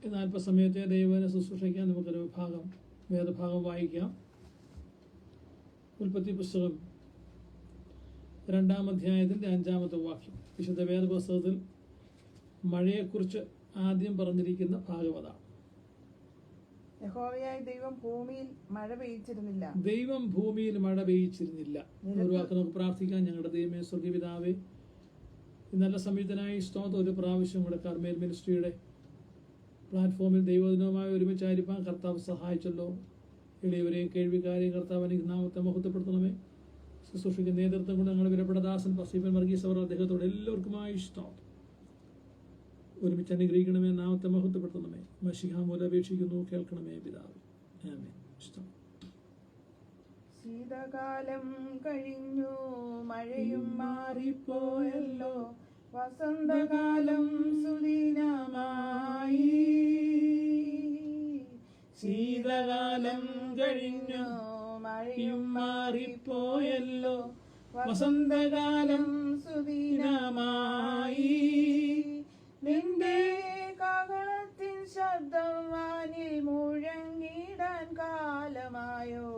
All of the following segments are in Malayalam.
ഇന്ന് അല്പസമയത്തെ ദൈവനെ ശുശ്രൂഷിക്കാൻ നമുക്കൊരു വേദഭാഗം വായിക്കാം. ഉൽപ്പത്തി പുസ്തകം 2-ാം അധ്യായത്തിൻ്റെ 5-ാമത്തെ വാക്യം. വിശുദ്ധ വേദപുസ്തകത്തിൽ മഴയെക്കുറിച്ച് ആദ്യം പറഞ്ഞിരിക്കുന്ന ഭാഗവതാണ്. യഹോവയായ ദൈവം ഭൂമിയിൽ മഴ പെയ്ച്ചിരുന്നില്ല. ദൈവം ഭൂമിയിൽ മഴ പെയ്ച്ചിരുന്നില്ല. ഒരു വാക്ക് നമുക്ക് പ്രാർത്ഥിക്കാം. ഞങ്ങളുടെ ദൈവമേ, സ്വർഗപിതാവേ, നല്ല സമയത്തിനായി സ്തോത്രം. ഒരു പ്രാവശ്യം കൂടെ കർമ്മേൽ മിനിസ്ട്രിയുടെ പ്ലാറ്റ്ഫോമിൽ ദൈവദിനവുമായി ഒരുമിച്ചായിരിക്കാൻ കർത്താവ് സഹായിച്ചല്ലോ. എളിയവരെയും കേൾവിക്കാരെയും കർത്താവ് നാമത്തെ മഹത്വപ്പെടുത്തണമേ. ശുശ്രൂഷയ്ക്ക് നേതൃത്വം കൊണ്ട് ഞങ്ങളുടെ വിലപ്പെട്ട ദാസൻ പസീപ്പൻ വർഗീസ് അവർ അദ്ദേഹത്തോട് എല്ലാവർക്കുമായി സ്തോത്രം. ഒരുമിച്ച് അനുഗ്രഹിക്കണമേ, നാമത്തെ മഹത്വപ്പെടുത്തണമേ. മശിഹാ മൂലം അപേക്ഷിക്കുന്നു, കേൾക്കണമേ പിതാവേ. ആമേൻ. ശീതകാലം കഴിഞ്ഞു, മഴയും മാറിപ്പോയല്ലോ, വസന്തകാലം സുദിനമായി. ശീതകാലം കഴിഞ്ഞു, മഴയും മാറിപ്പോയല്ലോ, വസന്തകാലം സുദിനമായി. നിന്റെ കാഹളത്തിൻ ശബ്ദം വാനിൽ മുഴങ്ങിടാൻ കാലമായോ,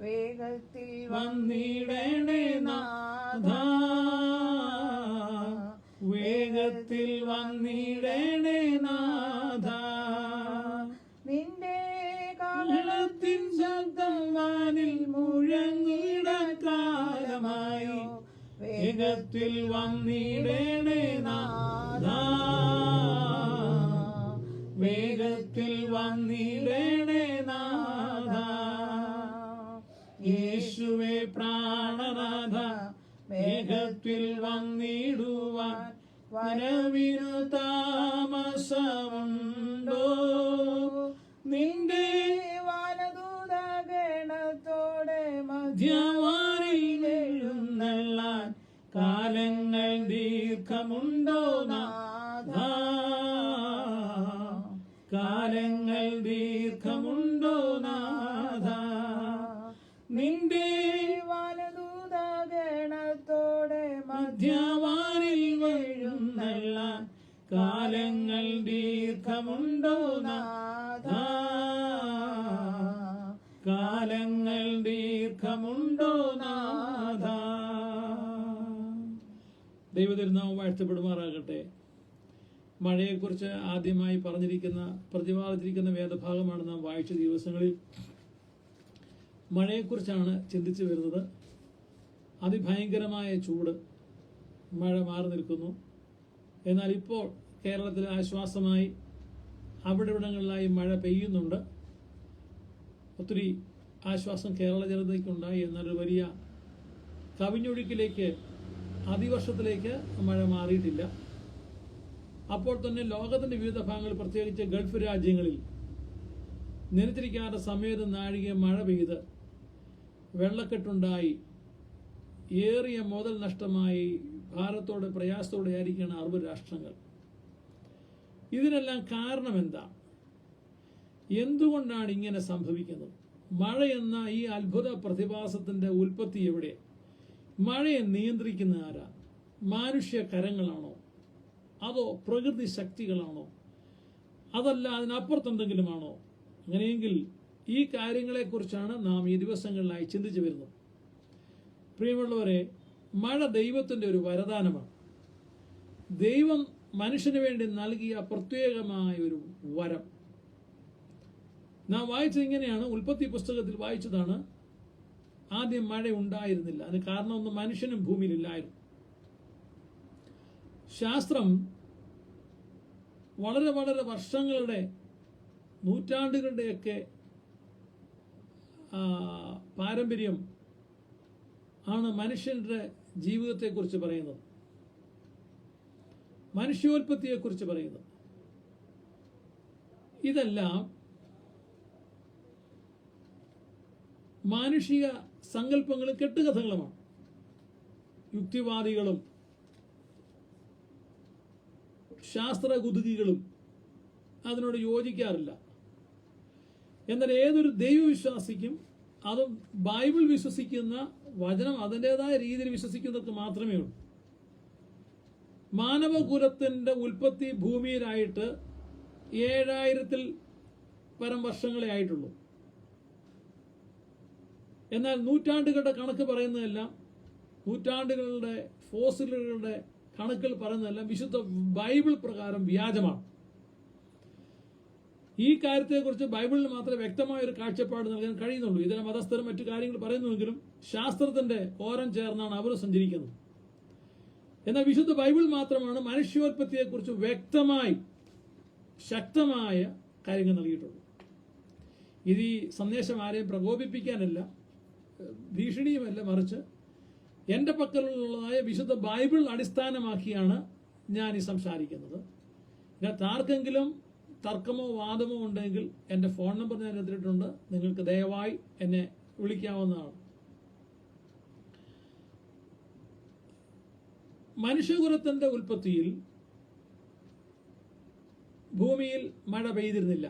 വേഗത്തിൽ വന്നിടണേ നാഥാ, വേഗത്തിൽ വന്നിടണേ നാഥാ. നിന്റെ കാഹളത്തിൻ ശബ്ദം വാനിൽ മുഴങ്ങിടാൻ കാലമായോ, വേഗത്തിൽ വന്നിടണേ നാഥാ, വേഗത്തിൽ വന്നിടണേ നാഥാ. യേശുവേ പ്രാണനാഥ, വേഗത്തിൽ വന്നിടുവാൻ വരവിനു താമസമുണ്ടോ? നിന്റെ വാനദൂതഗണത്തോടെ മധ്യവാനിൽ എഴുന്നള്ളാൻ കാലങ്ങൾ ദീർഘമുണ്ടോ നാഥാ, കാലങ്ങൾ ദീർഘമുണ്ടോ നാഥാ. നിന്റെ വാനദൂതഗണത്തോടെ മധ്യവാനിൽ എഴുന്നള്ളാൻ കാലങ്ങൾ ദീർഘമുണ്ടോ നാഥാ, കാലങ്ങൾ ദീർഘമുണ്ടോ നാഥാ. ദൈവതിരുനാമം വാഴ്ത്തപ്പെടുമാറാകട്ടെ. മഴയെക്കുറിച്ച് ആദ്യമായി പ്രതിപാദിച്ചിരിക്കുന്ന വേദഭാഗമാണ് നാം വായിച്ച ദിവസങ്ങളിൽ. മഴയെക്കുറിച്ചാണ് ചിന്തിച്ചു വരുന്നത്. അതിഭയങ്കരമായ ചൂട്, മഴ മാറി നിൽക്കുന്നു. എന്നാൽ ഇപ്പോൾ കേരളത്തിൽ ആശ്വാസമായി അവിടെ ഇവിടങ്ങളിലായി മഴ പെയ്യുന്നുണ്ട്. ഒത്തിരി ആശ്വാസം കേരള ജനതയ്ക്കുണ്ടായി. എന്നാൽ ഒരു വലിയ കവിഞ്ഞൊഴുക്കിലേക്ക്, അതിവർഷത്തിലേക്ക് മഴ മാറിയിട്ടില്ല. അപ്പോൾ തന്നെ ലോകത്തിന്റെ വിവിധ ഭാഗങ്ങളിൽ, പ്രത്യേകിച്ച് ഗൾഫ് രാജ്യങ്ങളിൽ നിലത്തിരിക്കാത്ത സമയത്ത് നാഴിക മഴ പെയ്ത് വെള്ളക്കെട്ടുണ്ടായി ഏറിയ മുതൽ നഷ്ടമായി ഭാരത്തോടെ പ്രയാസത്തോടെ ആയിരിക്കുകയാണ് അറബ് രാഷ്ട്രങ്ങൾ. ഇതിനെല്ലാം കാരണം എന്താ? എന്തുകൊണ്ടാണ് ഇങ്ങനെ സംഭവിക്കുന്നത്? മഴ എന്ന ഈ അത്ഭുത പ്രതിഭാസത്തിന്റെ ഉൽപ്പത്തി എവിടെ? മഴയെ നിയന്ത്രിക്കുന്ന ആരാ? മാനുഷ്യ കരങ്ങളാണോ? അതോ പ്രകൃതി ശക്തികളാണോ? അതല്ല അതിനപ്പുറത്തെന്തെങ്കിലുമാണോ? അങ്ങനെയെങ്കിൽ ഈ കാര്യങ്ങളെക്കുറിച്ചാണ് നാം ഈ ദിവസങ്ങളിലായി ചിന്തിച്ചു വരുന്നത്. പ്രിയമുള്ളവരെ, മഴ ദൈവത്തിന്റെ ഒരു വരദാനമാണ്. ദൈവം മനുഷ്യന് വേണ്ടി നൽകിയ പ്രത്യേകമായ ഒരു വരം. നാം വായിച്ചത് ഇങ്ങനെയാണ്. ഉൽപ്പത്തി പുസ്തകത്തിൽ വായിച്ചതാണ്. ആദ്യം മഴ ഉണ്ടായിരുന്നില്ല. അതിന് കാരണമൊന്നും മനുഷ്യനും ഭൂമിയിലില്ലായിരുന്നു. ശാസ്ത്രം വളരെ വളരെ വർഷങ്ങളുടെ, നൂറ്റാണ്ടുകളുടെയൊക്കെ പാരമ്പര്യം ആണ് മനുഷ്യന്റെ ജീവിതത്തെക്കുറിച്ച് പറയുന്നത്, മനുഷ്യോൽപ്പത്തിയെക്കുറിച്ച് പറയുന്നത്. ഇതെല്ലാം മാനുഷിക സങ്കല്പങ്ങളും കെട്ടുകഥകളുമാണ്. യുക്തിവാദികളും ശാസ്ത്രകുതുകികളും അതിനോട് യോജിക്കാറില്ല. എന്നാൽ ഏതൊരു ദൈവവിശ്വാസിക്കും, അതും ബൈബിൾ വിശ്വസിക്കുന്ന വചനം അതിൻ്റെതായ രീതിയിൽ വിശ്വസിക്കുന്നവർക്ക് മാത്രമേ ഉള്ളൂ. മാനവകുലത്തിന്റെ ഉൽപ്പത്തി ഭൂമിയിലായിട്ട് 7000-ൽ പരം വർഷങ്ങളെ ആയിട്ടുള്ളൂ. എന്നാൽ നൂറ്റാണ്ടുകളുടെ കണക്ക് പറയുന്നതെല്ലാം, നൂറ്റാണ്ടുകളുടെ ഫോസിലുകളുടെ കണക്കുകൾ പറയുന്നതെല്ലാം വിശുദ്ധ ബൈബിൾ പ്രകാരം വ്യാജമാണ്. ഈ കാര്യത്തെക്കുറിച്ച് ബൈബിളിൽ മാത്രമേ വ്യക്തമായ ഒരു കാഴ്ചപ്പാട് നൽകാൻ കഴിയുന്നുള്ളൂ. ഇതിനെ മതസ്ഥരും മറ്റു കാര്യങ്ങൾ പറയുന്നുവെങ്കിലും ശാസ്ത്രത്തിന്റെ ഓരം ചേർന്നാണ് അവർ സഞ്ചരിക്കുന്നത്. എന്നാൽ വിശുദ്ധ ബൈബിൾ മാത്രമാണ് മനുഷ്യോത്പത്തിയെക്കുറിച്ച് വ്യക്തമായി ശക്തമായ കാര്യങ്ങൾ നൽകിയിട്ടുള്ളൂ. ഇത് ഈ സന്ദേശം ആരെയും പ്രകോപിപ്പിക്കാനല്ല, ഭീഷണിയുമല്ല, മറിച്ച് എൻ്റെ പക്കലുള്ളതായ വിശുദ്ധ ബൈബിൾ അടിസ്ഥാനമാക്കിയാണ് ഞാൻ ഈ സംസാരിക്കുന്നത്. ഇതിനകത്ത് ആർക്കെങ്കിലും തർക്കമോ വാദമോ ഉണ്ടെങ്കിൽ എൻ്റെ ഫോൺ നമ്പർ ഞാൻ എടുത്തിട്ടുണ്ട്. നിങ്ങൾക്ക് ദയവായി എന്നെ വിളിക്കാവുന്നതാണ്. മനുഷ്യകുലത്തിന്റെ ഉൽപ്പത്തിയിൽ ഭൂമിയിൽ മഴ പെയ്തിരുന്നില്ല.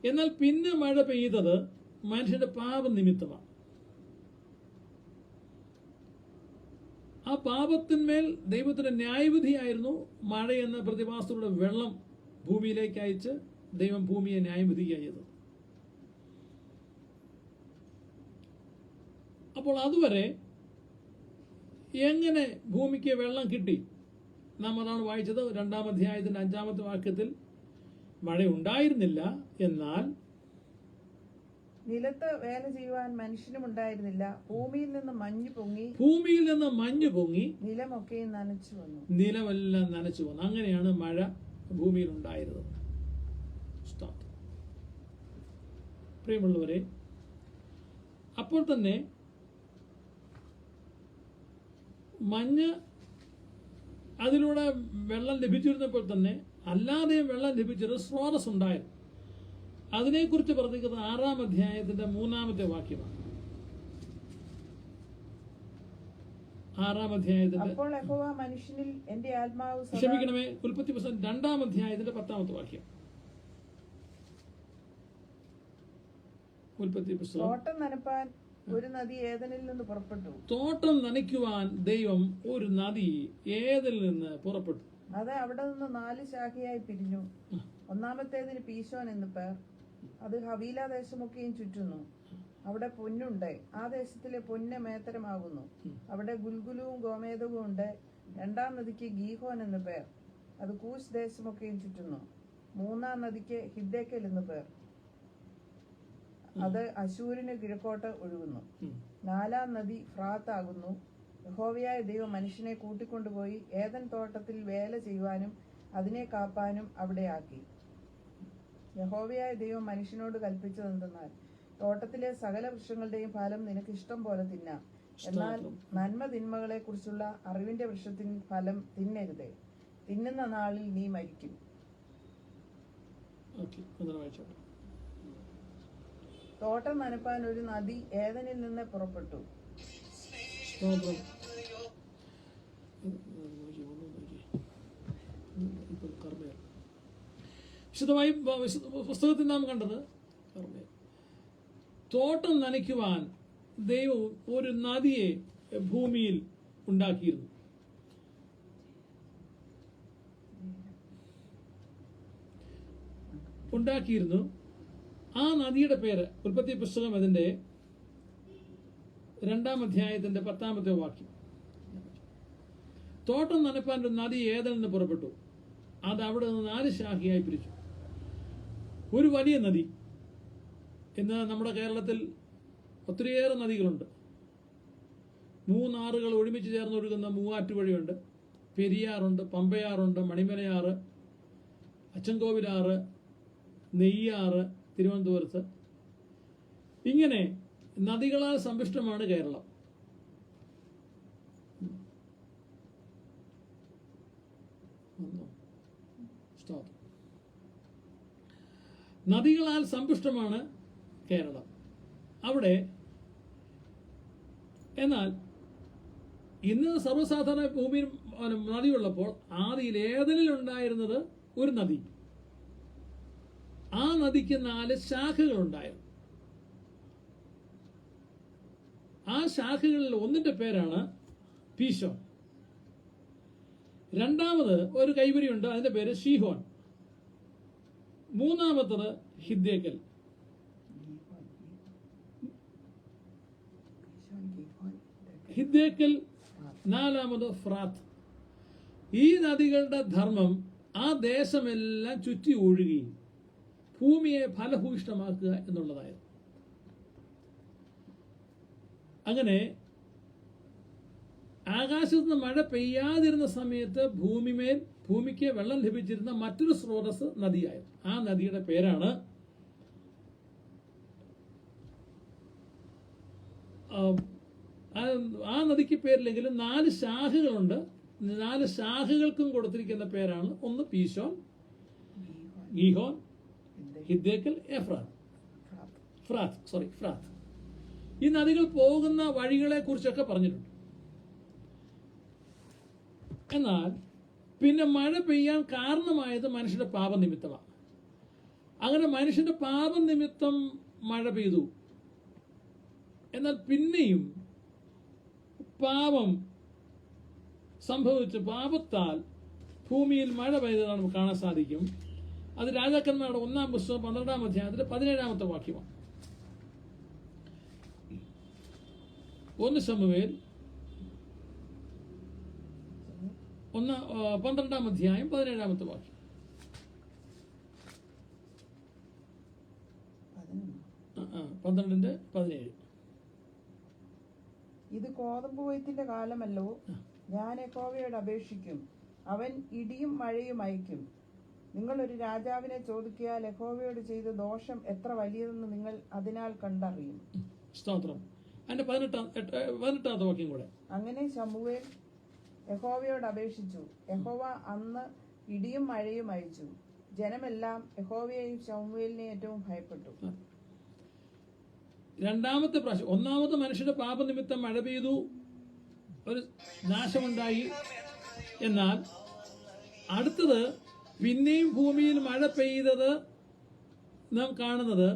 എന്നാൽ പിന്നെ മഴ പെയ്തത് മനുഷ്യന്റെ പാപം നിമിത്തമാണ്. ആ പാപത്തിന്മേൽ ദൈവത്തിന്റെ ന്യായവിധിയായിരുന്നു മഴ എന്ന പ്രതിഭാസത്തിലൂടെ വെള്ളം ഭൂമിയിലേക്ക് അയച്ച് ദൈവം ഭൂമിയെ ന്യായം വിധിക്കുക ചെയ്തത്. അപ്പോൾ അതുവരെ എങ്ങനെ ഭൂമിക്ക് വെള്ളം കിട്ടി? നാം അതാണ് വായിച്ചത്. 2-ാം അധ്യായത്തിന്റെ 5-ാമത്തെ വാക്യത്തിൽ മഴ ഉണ്ടായിരുന്നില്ല, എന്നാൽ നിലത്ത് വേല ചെയ്യുവാൻ മനുഷ്യനും ഉണ്ടായിരുന്നില്ല. ഭൂമിയിൽ നിന്ന് മഞ്ഞ് പൊങ്ങി നിലമൊക്കെയും നനച്ചു വന്നു. നിലമെല്ലാം നനച്ചു വന്നു. അങ്ങനെയാണ് മഴ ഭൂമിയിൽ ഉണ്ടായിരുന്നത്. പ്രിയമുള്ളവരെ, അപ്പോൾ തന്നെ മഞ്ഞ് അതിലൂടെ വെള്ളം ലഭിച്ചിരുന്നപ്പോൾ തന്നെ അല്ലാതെയും വെള്ളം ലഭിച്ചൊരു സ്രോതസ് ഉണ്ടായിരുന്നു. അതിനെക്കുറിച്ച് പറഞ്ഞിരിക്കുന്നത് 6-ാം അധ്യായത്തിന്റെ 3-ാമത്തെ വാക്യമാണ്. 6-ാം അധ്യായത്തിന്റെ അപ്പോൾ യഹോവ മനുഷ്യനിൽ എന്റെ ആത്മാവ് ക്ഷമിക്കണമേ, ഉൽപ്പത്തി പുസ്തകം 2-ാം അധ്യായത്തിന്റെ 10-ാമത്തെ വാക്യം. ഉൽപ്പത്തി പുസ്തകം. തോട്ടം നനപ്പാൻ ഒരു നദി ഏദനിൽ നിന്ന് പുറപ്പെട്ടു. തോട്ടം നനയ്ക്കുവാൻ ദൈവം ഒരു നദി ഏദനിൽ നിന്ന് പുറപ്പെട്ടു. അത് അവിടെ നിന്ന് 4 ശാഖയായി പിരിഞ്ഞു. ഒന്നാമത്തേതിന് പീശോൻ എന്ന് പേർ. അത് ഹവീല ദേശമൊക്കെയും ചുറ്റുന്നു. അവിടെ പൊന്നുണ്ട്. ആ ദേശത്തിലെ പൊന്ന് മേത്തരമാകുന്നു. അവിടെ ഗുൽഗുലുവും ഗോമേതവും ഉണ്ട്. 2-ാം നദിക്ക് ഗീഹോൻ എന്ന് പേർ. അത് കൂശ് ദേശമൊക്കെയും ചുറ്റുന്നു. 3-ാം നദിക്ക് ഹിദ്ദേക്കൽ എന്ന് പേർ. അത് അശൂരിന് കിഴക്കോട്ട് ഒഴുകുന്നു. 4-ാം നദി ഫ്രാത്ത് ആകുന്നു. യഹോവയായ ദൈവം മനുഷ്യനെ കൂട്ടിക്കൊണ്ടുപോയി ഏദൻ തോട്ടത്തിൽ വേല ചെയ്യുവാനും അതിനെ കാപ്പാനും അവിടെ ആക്കി. യഹോവയായ ദൈവം മനുഷ്യനോട് കൽപ്പിച്ചതെന്തെന്നാൽ, തോട്ടത്തിലെ സകല വൃക്ഷങ്ങളുടെയും ഫലം നിനക്ക് ഇഷ്ടം പോലെ തിന്നാം, എന്നാൽ നന്മ തിന്മകളെ കുറിച്ചുള്ള അറിവിന്റെ വൃക്ഷത്തിൻ ഫലം തിന്നരുതേ. തിന്നുന്ന നാളിൽ നീ മരിക്കും. തോട്ടം നനപ്പാൻ ഒരു നദി ഏദനിൽ നിന്ന് പുറപ്പെട്ടു. വിശദമായി പുസ്തകത്തിൽ നാം കണ്ടത്, തോട്ടം നനയ്ക്കുവാൻ ദൈവം ഒരു നദിയെ ഭൂമിയിൽ ഉണ്ടാക്കിയിരുന്നു. ആ നദിയുടെ പേര് ഉൽപ്പത്തി പുസ്തകം അതിന്റെ 2-ാം അധ്യായത്തിന്റെ 10-ാമത്തെ വാക്യം. തോട്ടം നനപ്പാൻ ഒരു നദി ഏദനിൽ നിന്ന് പുറപ്പെട്ടു. അത് അവിടെ നിന്ന് 4 ശാഖയായി പിരിച്ചു. ഒരു വലിയ നദി. ഇന്ന് നമ്മുടെ കേരളത്തിൽ ഒത്തിരിയേറെ നദികളുണ്ട്. 3 ആറുകൾ ഒരുമിച്ച് ചേർന്ന് ഒഴുകുന്ന മൂവാറ്റുപുഴയുണ്ട്, പെരിയാറുണ്ട്, പമ്പയാറുണ്ട്, മണിമലയാറ്, അച്ചൻകോവിലാറ്, നെയ്യാറ് തിരുവനന്തപുരത്ത്. ഇങ്ങനെ നദികളാൽ സമ്പുഷ്ടമാണ് കേരളം. നദികളാൽ സമ്പുഷ്ടമാണ് കേരളം. അവിടെ എന്നാൽ ഇന്ന് സർവ്വസാധാരണ ഭൂമിയിൽ നദിയുള്ളപ്പോൾ ആദിയിൽ ഏദനിൽ ഉണ്ടായിരുന്നത് ഒരു നദി. ആ നദിക്ക് 4 ശാഖകളുണ്ടായിരുന്നു. ആ ശാഖകളിൽ ഒന്നിന്റെ പേരാണ് പീശോൻ. 2-ാമത് ഒരു കൈവരിയുണ്ട്, അതിന്റെ പേര് ഷീഹോൻ. മൂന്നാമത്തത് ഹിദ്ദേക്കൽ. ഹിദ്ദേക്കൽ, നാലാമത് ഫ്രാത്ത്. ഈ നദികളുടെ ധർമ്മം ആ ദേശമെല്ലാം ചുറ്റി ഒഴുകുകയും ഭൂമിയെ ഫലഭൂയിഷ്ടമാക്കുക എന്നുള്ളതായിരുന്നു. അങ്ങനെ ആകാശത്ത് നിന്ന് മഴ പെയ്യാതിരുന്ന സമയത്ത് ഭൂമിക്ക് വെള്ളം ലഭിച്ചിരുന്ന മറ്റൊരു സ്രോതസ് നദിയായിരുന്നു. ആ നദിയുടെ പേരാണ് ആ നദിക്ക് പേരില്ലെങ്കിലും 4 ശാഖകളുണ്ട്. 4 ശാഖകൾക്കും കൊടുത്തിരിക്കുന്ന പേരാണ് ഒന്ന് പീശോൻ, ഗീഹോൻ, ഹിദ്ദേക്കൽ, ഫ്രാത്ത്. ഈ നദികൾ പോകുന്ന വഴികളെ കുറിച്ചൊക്കെ പറഞ്ഞിട്ടുണ്ട്. എന്നാൽ പിന്നെ മഴ പെയ്യാൻ കാരണമായത് മനുഷ്യന്റെ പാപനിമിത്തമാണ്. അങ്ങനെ മനുഷ്യന്റെ പാപനിമിത്തം മഴ പെയ്തു. എന്നാൽ പിന്നെയും പാപം സംഭവിച്ച് പാപത്താൽ ഭൂമിയിൽ മഴ പെയ്തതാണ് നമുക്ക് കാണാൻ സാധിക്കും. അത് രാജാക്കന്മാരുടെ 1-ാം പുസ്തകം 12-ാം അധ്യായത്തിലെ 17-ാമത്തെ വാക്യമാണ്. 1 ശമൂവേൽ 12-ാം അധ്യായം 17-ാമത്തെ വാക്യം. 12:17. ഇത് കോതമ്പ് കൊയ്ത്തിന്റെ കാലമല്ലോ. ഞാൻ യഹോവയോട് അപേക്ഷിക്കും, അവൻ ഇടിയും മഴയും അയക്കും. നിങ്ങൾ ഒരു രാജാവിനെ ചോദിക്കിയാൽ യഹോവയോട് ചെയ്ത ദോഷം എത്ര വലിയതെന്ന് നിങ്ങൾ അതിനാൽ കണ്ടറിയും. സ്തോത്രം. അതിന്റെ 18-ാമത്തെ വാക്യം കൂടെ. അങ്ങനെ ശമൂവേൽ യഹോവയോട് അപേക്ഷിച്ചു. യഹോവ അന്ന് ഇടിയും മഴയും അയച്ചു. ജനമെല്ലാം യഹോവയെയും ശമൂവേലിനെ ഏറ്റവും ഭയപ്പെട്ടു. രണ്ടാമത്തെ പ്രാവശ്യം, ഒന്നാമത് മനുഷ്യന്റെ പാപനിമിത്തം മഴ പെയ്തു, ഒരു നാശമുണ്ടായി. എന്നാൽ അടുത്തത് പിന്നെയും ഭൂമിയിൽ മഴ പെയ്തത് നാം കാണുന്നത്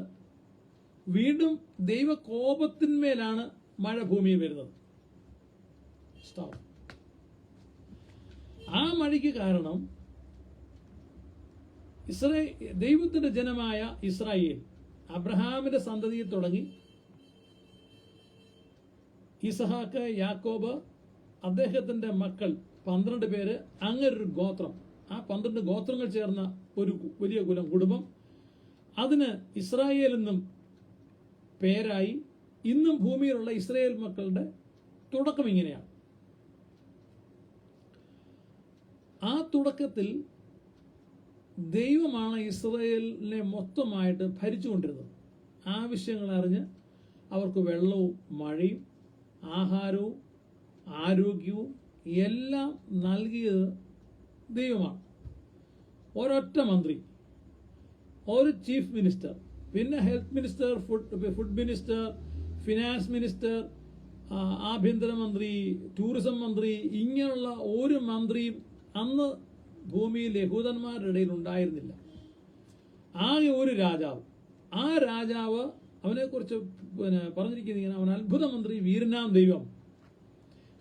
വീണ്ടും ദൈവകോപത്തിന്മേലാണ് മഴ ഭൂമിയിൽ വരുന്നത്. ആ മഴയ്ക്ക് കാരണം ദൈവത്തിന്റെ ജനമായ ഇസ്രായേൽ, അബ്രഹാമിന്റെ സന്തതിയിൽ തുടങ്ങി ഇസഹാക്ക്, യാക്കോബ്, അദ്ദേഹത്തിന്റെ മക്കൾ 12 പേര്, അങ്ങനൊരു ഗോത്രം, ആ 12 ഗോത്രങ്ങൾ ചേർന്ന ഒരു വലിയ കുടുംബം, അതിന് ഇസ്രായേൽ എന്നും പേരായി. ഇന്നും ഭൂമിയിലുള്ള ഇസ്രായേൽ മക്കളുടെ തുടക്കം ഇങ്ങനെയാണ്. ആ തുടക്കത്തിൽ ദൈവമാണ് ഇസ്രായേലിനെ മൊത്തമായിട്ട് ഭരിച്ചുകൊണ്ടിരുന്നത്. ആവശ്യങ്ങൾ അറിഞ്ഞ് അവർക്ക് വെള്ളവും മഴയും ആഹാരവും ആരോഗ്യവും എല്ലാം നൽകിയത് ദൈവമാണ്. ഒരൊറ്റ മന്ത്രി, ഒരു ചീഫ് മിനിസ്റ്റർ, പിന്നെ health minister, food minister, finance minister, ആഭ്യന്തരമന്ത്രി, ടൂറിസം മന്ത്രി, ഇങ്ങനെയുള്ള ഒരു മന്ത്രിയും അന്ന് ഭൂമിയിൽ യഹൂദന്മാരുടെ ഇടയിൽ ഉണ്ടായിരുന്നില്ല. ആകെ ഒരു രാജാവ്. ആ രാജാവ്, അവനെക്കുറിച്ച് പറഞ്ഞിരിക്കുന്നത്, അവൻ അത്ഭുത മന്ത്രി, വീരനാം ദൈവം,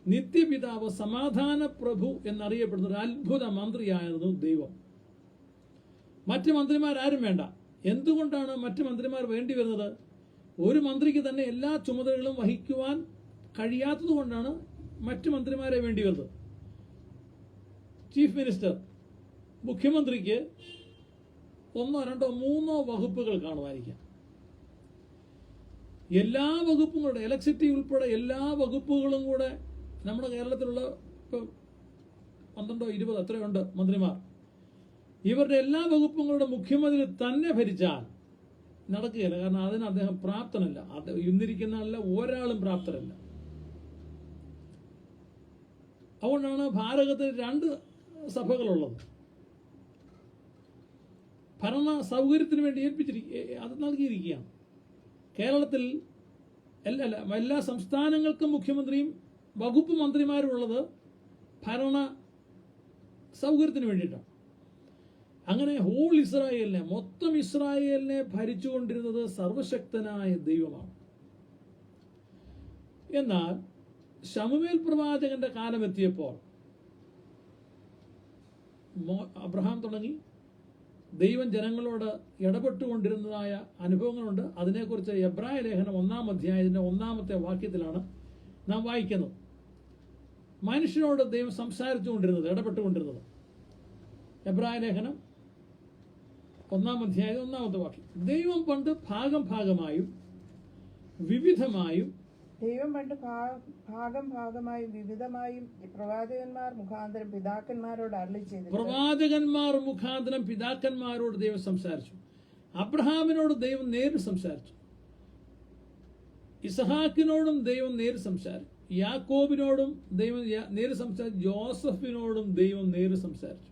നിത്യപിതാവ്, സമാധാന പ്രഭു എന്നറിയപ്പെടുന്ന ഒരു അത്ഭുത മന്ത്രിയായിരുന്നു ദൈവം. മറ്റ് മന്ത്രിമാരാരും വേണ്ട. എന്തുകൊണ്ടാണ് മറ്റ് മന്ത്രിമാർ വേണ്ടി വരുന്നത്? ഒരു മന്ത്രിക്ക് തന്നെ എല്ലാ ചുമതലകളും വഹിക്കുവാൻ കഴിയാത്തത് കൊണ്ടാണ് മറ്റ് മന്ത്രിമാരെ വേണ്ടി വരുന്നത്. ചീഫ് മിനിസ്റ്റർ, മുഖ്യമന്ത്രിക്ക് 1, 2, 3 വകുപ്പുകൾ കാണുമായിരിക്കാം. എല്ലാ വകുപ്പും കൂടെ, ഇലക്ട്രിസിറ്റി ഉൾപ്പെടെ എല്ലാ വകുപ്പുകളും കൂടെ നമ്മുടെ കേരളത്തിലുള്ള ഇപ്പം 12, 20 എത്രയുണ്ട് മന്ത്രിമാർ. ഇവരുടെ എല്ലാ വകുപ്പുകളുടെ മുഖ്യമന്ത്രി തന്നെ ഭരിച്ചാൽ നടക്കുകയില്ല. കാരണം അതിന് അദ്ദേഹം പ്രാപ്തനല്ല. ഇന്നിരിക്കുന്ന ഒരാളും പ്രാപ്തരല്ല. അതുകൊണ്ടാണ് ഭാരതത്തിൽ 2 സഭകളുള്ളത്. ഭരണ സൗകര്യത്തിന് വേണ്ടി അത് നൽകിയിരിക്കുകയാണ്. കേരളത്തിൽ എല്ലാ സംസ്ഥാനങ്ങൾക്കും മുഖ്യമന്ത്രിയും വകുപ്പ് മന്ത്രിമാരും ഉള്ളത് ഭരണ സൗകര്യത്തിന് വേണ്ടിയിട്ടാണ്. അങ്ങനെ ഹോൾ ഇസ്രായേലിനെ, മൊത്തം ഇസ്രായേലിനെ ഭരിച്ചുകൊണ്ടിരുന്നത് സർവശക്തനായ ദൈവമാണ്. എന്നാൽ ശമൂവേൽ പ്രവാചകന്റെ കാലമെത്തിയപ്പോൾ, അബ്രഹാം തുടങ്ങി ദൈവം ജനങ്ങളോട് ഇടപെട്ടുകൊണ്ടിരുന്നതായ അനുഭവങ്ങളുണ്ട്. അതിനെക്കുറിച്ച് എബ്രായ ലേഖനം 1-ാം അധ്യായത്തിന്റെ 1-ാമത്തെ വാക്യത്തിലാണ് നാം വായിക്കുന്നത്. മനുഷ്യനോട് ദൈവം സംസാരിച്ചുകൊണ്ടിരുന്നത്, ഇടപെട്ടുകൊണ്ടിരുന്നത്. എബ്രായ ലേഖനം 1-ാം അധ്യായം 1-ാമത്തെ വാക്യം. ദൈവം പണ്ട് ഭാഗം ഭാഗമായും വിവിധമായും ദൈവം പണ്ട് ഭാഗം ഭാഗമായും വിവിധമായും പ്രവാചകന്മാർ മുഖാന്തരം പിതാക്കന്മാരോട് അരുളി ചെയ്തു. പ്രവാചകന്മാർ മുഖാന്തരം പിതാക്കന്മാരോട് ദൈവം സംസാരിച്ചു. അബ്രഹാമിനോട് ദൈവം നേരിട്ട് സംസാരിച്ചു. ഇസഹാക്കിനോടും ദൈവം നേരിട്ട് സംസാരിച്ചു. യാക്കോബിനോടും ദൈവം നേരിട്ട് സംസാരിച്ചു. ജോസഫിനോടും ദൈവം നേരിട്ട് സംസാരിച്ചു.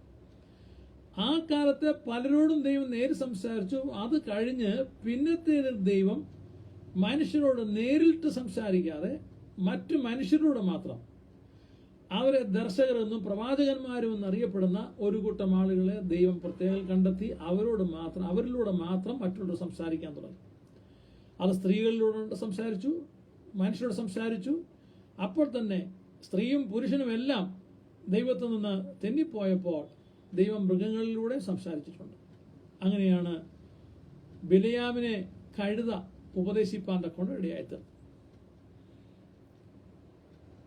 ആ കാലത്ത് പലരോടും ദൈവം നേരിട്ട് സംസാരിച്ചു. അത് കഴിഞ്ഞ് പിന്നത്തെ ദൈവം മനുഷ്യരോട് നേരിട്ട് സംസാരിക്കാതെ മറ്റു മനുഷ്യരോട് മാത്രം, അവരെ ദർശകരെന്നും പ്രവാചകന്മാരും എന്നറിയപ്പെടുന്ന ഒരു കൂട്ടം ആളുകളെ ദൈവം പ്രത്യേകം കണ്ടെത്തി അവരിലൂടെ മാത്രം മറ്റുള്ളവരോട് സംസാരിക്കാൻ തുടങ്ങി. അത് സ്ത്രീകളിലൂടെ സംസാരിച്ചു, മനുഷ്യരോട് സംസാരിച്ചു. അപ്പോൾ തന്നെ സ്ത്രീയും പുരുഷനും എല്ലാം ദൈവത്തിൽ നിന്ന് തെന്നിപ്പോയപ്പോൾ ദൈവം മൃഗങ്ങളിലൂടെ സംസാരിച്ചിട്ടുണ്ട്. അങ്ങനെയാണ് ബിലയാമിനെ കഴുത ഉപദേശിപ്പാൻ കൊണ്ട് ഇടയായത്.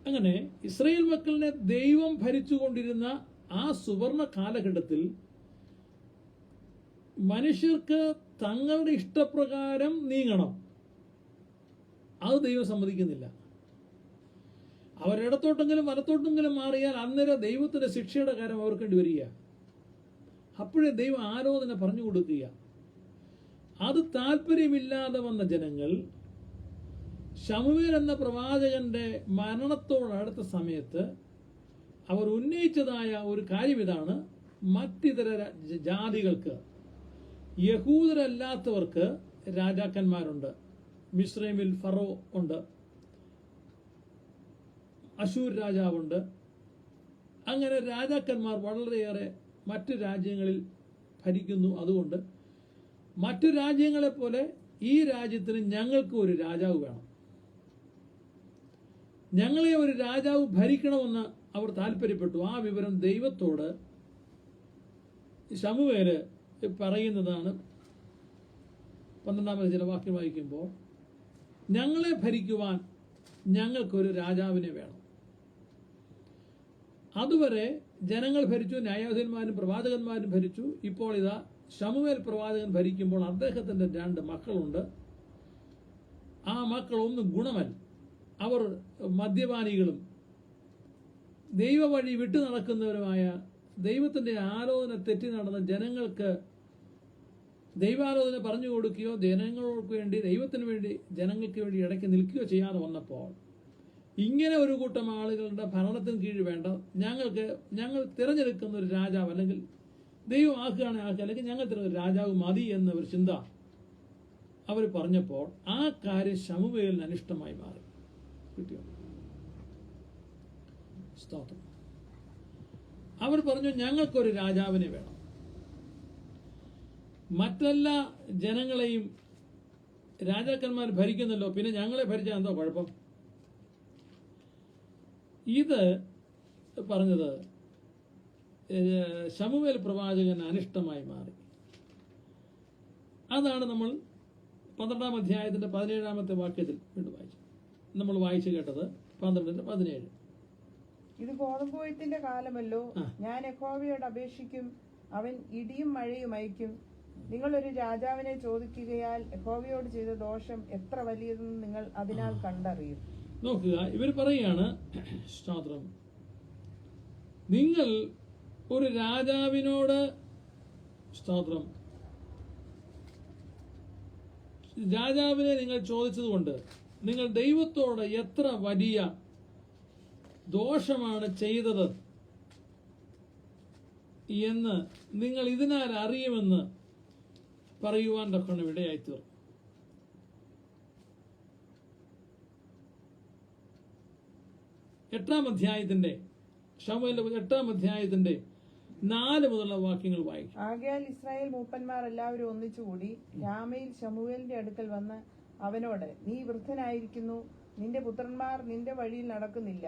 അങ്ങനെ ഇസ്രായേൽ മക്കളിനെ ദൈവം ഭരിച്ചുകൊണ്ടിരുന്ന ആ സുവർണ കാലഘട്ടത്തിൽ മനുഷ്യർക്ക് തങ്ങളുടെ ഇഷ്ടപ്രകാരം നീങ്ങണം. അത് ദൈവം സമ്മതിക്കുന്നില്ല. അവരിടത്തോട്ടെങ്കിലും വലത്തോട്ടെങ്കിലും മാറിയാൽ അന്നേരം ദൈവത്തിന്റെ ശിക്ഷയുടെ കാര്യം അവർക്കേണ്ടി വരിക. അപ്പോഴേ ദൈവം ആലോചന പറഞ്ഞു കൊടുക്കുക. അത് താല്പര്യമില്ലാതെ വന്ന ജനങ്ങൾ ശമൂവേൽ എന്ന പ്രവാചകന്റെ മരണത്തോടടുത്ത സമയത്ത് അവർ ഉന്നയിച്ചതായ ഒരു കാര്യം ഇതാണ്: മറ്റിതര ജാതികൾക്ക്, യഹൂദരല്ലാത്തവർക്ക് രാജാക്കന്മാരുണ്ട്. മിസ്രൈമിൽ ഫറോ ഉണ്ട്, അശൂർ രാജാവുണ്ട്. അങ്ങനെ രാജാക്കന്മാർ വളരെയേറെ മറ്റു രാജ്യങ്ങളിൽ ഭരിക്കുന്നു. അതുകൊണ്ട് മറ്റു രാജ്യങ്ങളെപ്പോലെ ഈ രാജ്യത്തിന് ഞങ്ങൾക്ക് ഒരു രാജാവ് വേണം, ഞങ്ങളെ ഒരു രാജാവ് ഭരിക്കണമെന്ന് അവർ താല്പര്യപ്പെട്ടു. ആ വിവരം ദൈവത്തോട് ശമൂവേല് പറയുന്നതാണ്. 12-ാമത് ചില വാക്യം വായിക്കുമ്പോൾ, ഞങ്ങളെ ഭരിക്കുവാൻ ഞങ്ങൾക്കൊരു രാജാവിനെ വേണം. അതുവരെ ജനങ്ങൾ ഭരിച്ചു, ന്യായാധിപന്മാരും പ്രവാചകന്മാരും ഭരിച്ചു. ഇപ്പോൾ ഇതാ ശമൂവേൽ പ്രവാചകൻ ഭരിക്കുമ്പോൾ അദ്ദേഹത്തിന്റെ 2 മക്കളുണ്ട്. ആ മക്കൾ ഒന്ന് ഗുണമല്ല, അവർ മദ്യപാനികളും ദൈവ വഴി വിട്ടു നടക്കുന്നവരുമായ, ദൈവത്തിന്റെ ആലോചന തെറ്റി നടന്ന ജനങ്ങൾക്ക് ദൈവാലോചന പറഞ്ഞു കൊടുക്കുകയോ ജനങ്ങൾക്ക് വേണ്ടി, ദൈവത്തിന് വേണ്ടി, ജനങ്ങൾക്ക് വേണ്ടി ഇടയ്ക്ക് നിൽക്കുകയോ ചെയ്യാതെ വന്നപ്പോൾ, ഇങ്ങനെ ഒരു കൂട്ടം ആളുകളുടെ ഭരണത്തിന് കീഴിൽ വേണ്ട, ഞങ്ങൾ തിരഞ്ഞെടുക്കുന്ന ഒരു രാജാവ്, അല്ലെങ്കിൽ ദൈവം ആക്കുകയാണെങ്കിൽ ആക്കുക, അല്ലെങ്കിൽ ഞങ്ങൾ ഒരു രാജാവ് മതി എന്ന ഒരു ചിന്ത അവർ പറഞ്ഞപ്പോൾ ആ കാര്യം ശമൂവേലിന് അനിഷ്ടമായി മാറി. കിട്ടിയോ? സ്തോത്രം. അവർ പറഞ്ഞു, ഞങ്ങൾക്കൊരു രാജാവിനെ വേണം. മറ്റെല്ലാ ജനങ്ങളെയും രാജാക്കന്മാർ ഭരിക്കുന്നല്ലോ, പിന്നെ ഞങ്ങളെ ഭരിച്ചാൽ എന്തോ കുഴപ്പം? ഇത് പറഞ്ഞത് ശമൂവേൽ പ്രവാചകൻ അനിഷ്ടമായി മാറി. അതാണ് നമ്മൾ 12-ാം അധ്യായത്തിന്റെ 17-ാമത്തെ വാക്യത്തിൽ വീണ്ടും വായിച്ചു. നമ്മൾ വായിച്ചു കേട്ടത് 12-17. ഇത് ഗോതമ്പ് കൊയ്ത്തിന്റെ കാലമല്ലോ, ഞാൻ യഹോവയോട് അപേക്ഷിക്കും, അവൻ ഇടിയും മഴയും അയക്കും. നിങ്ങളൊരു രാജാവിനെ ചോദിക്കുകയാൽ യഹോവയോട് ചെയ്ത ദോഷം എത്ര വലിയതെന്ന് നിങ്ങൾ അതിനാൽ കണ്ടറിയും. നോക്കുക, ഇവർ പറയുകയാണ്, സ്തോത്രം, നിങ്ങൾ ഒരു രാജാവിനോട്, സ്തോത്രം, രാജാവിനെ നിങ്ങൾ ചോദിച്ചതുകൊണ്ട് നിങ്ങൾ ദൈവത്തോട് എത്ര വലിയ ദോഷമാണ് ചെയ്തത് എന്ന് നിങ്ങൾ ഇതിനാൽ അറിയുമെന്ന് പറയുവാൻ തക്കണം ഇടയായിത്തീർന്നു. ശമൂവേലിന്റെ 8-ാം അധ്യായത്തിന്റെ 4 മുതലുള്ള വാക്യങ്ങൾ വായിക്കും. ആകയാൽ ഇസ്രായേൽ മൂപ്പന്മാർ എല്ലാവരും ഒന്നിച്ചുകൂടി രാമയിൽ ശമൂവേലിന്റെ അടുക്കൽ വന്ന് അവനോട്, നീ വൃദ്ധനായിരിക്കുന്നു, നിന്റെ പുത്രന്മാർ നിന്റെ വഴിയിൽ നടക്കുന്നില്ല.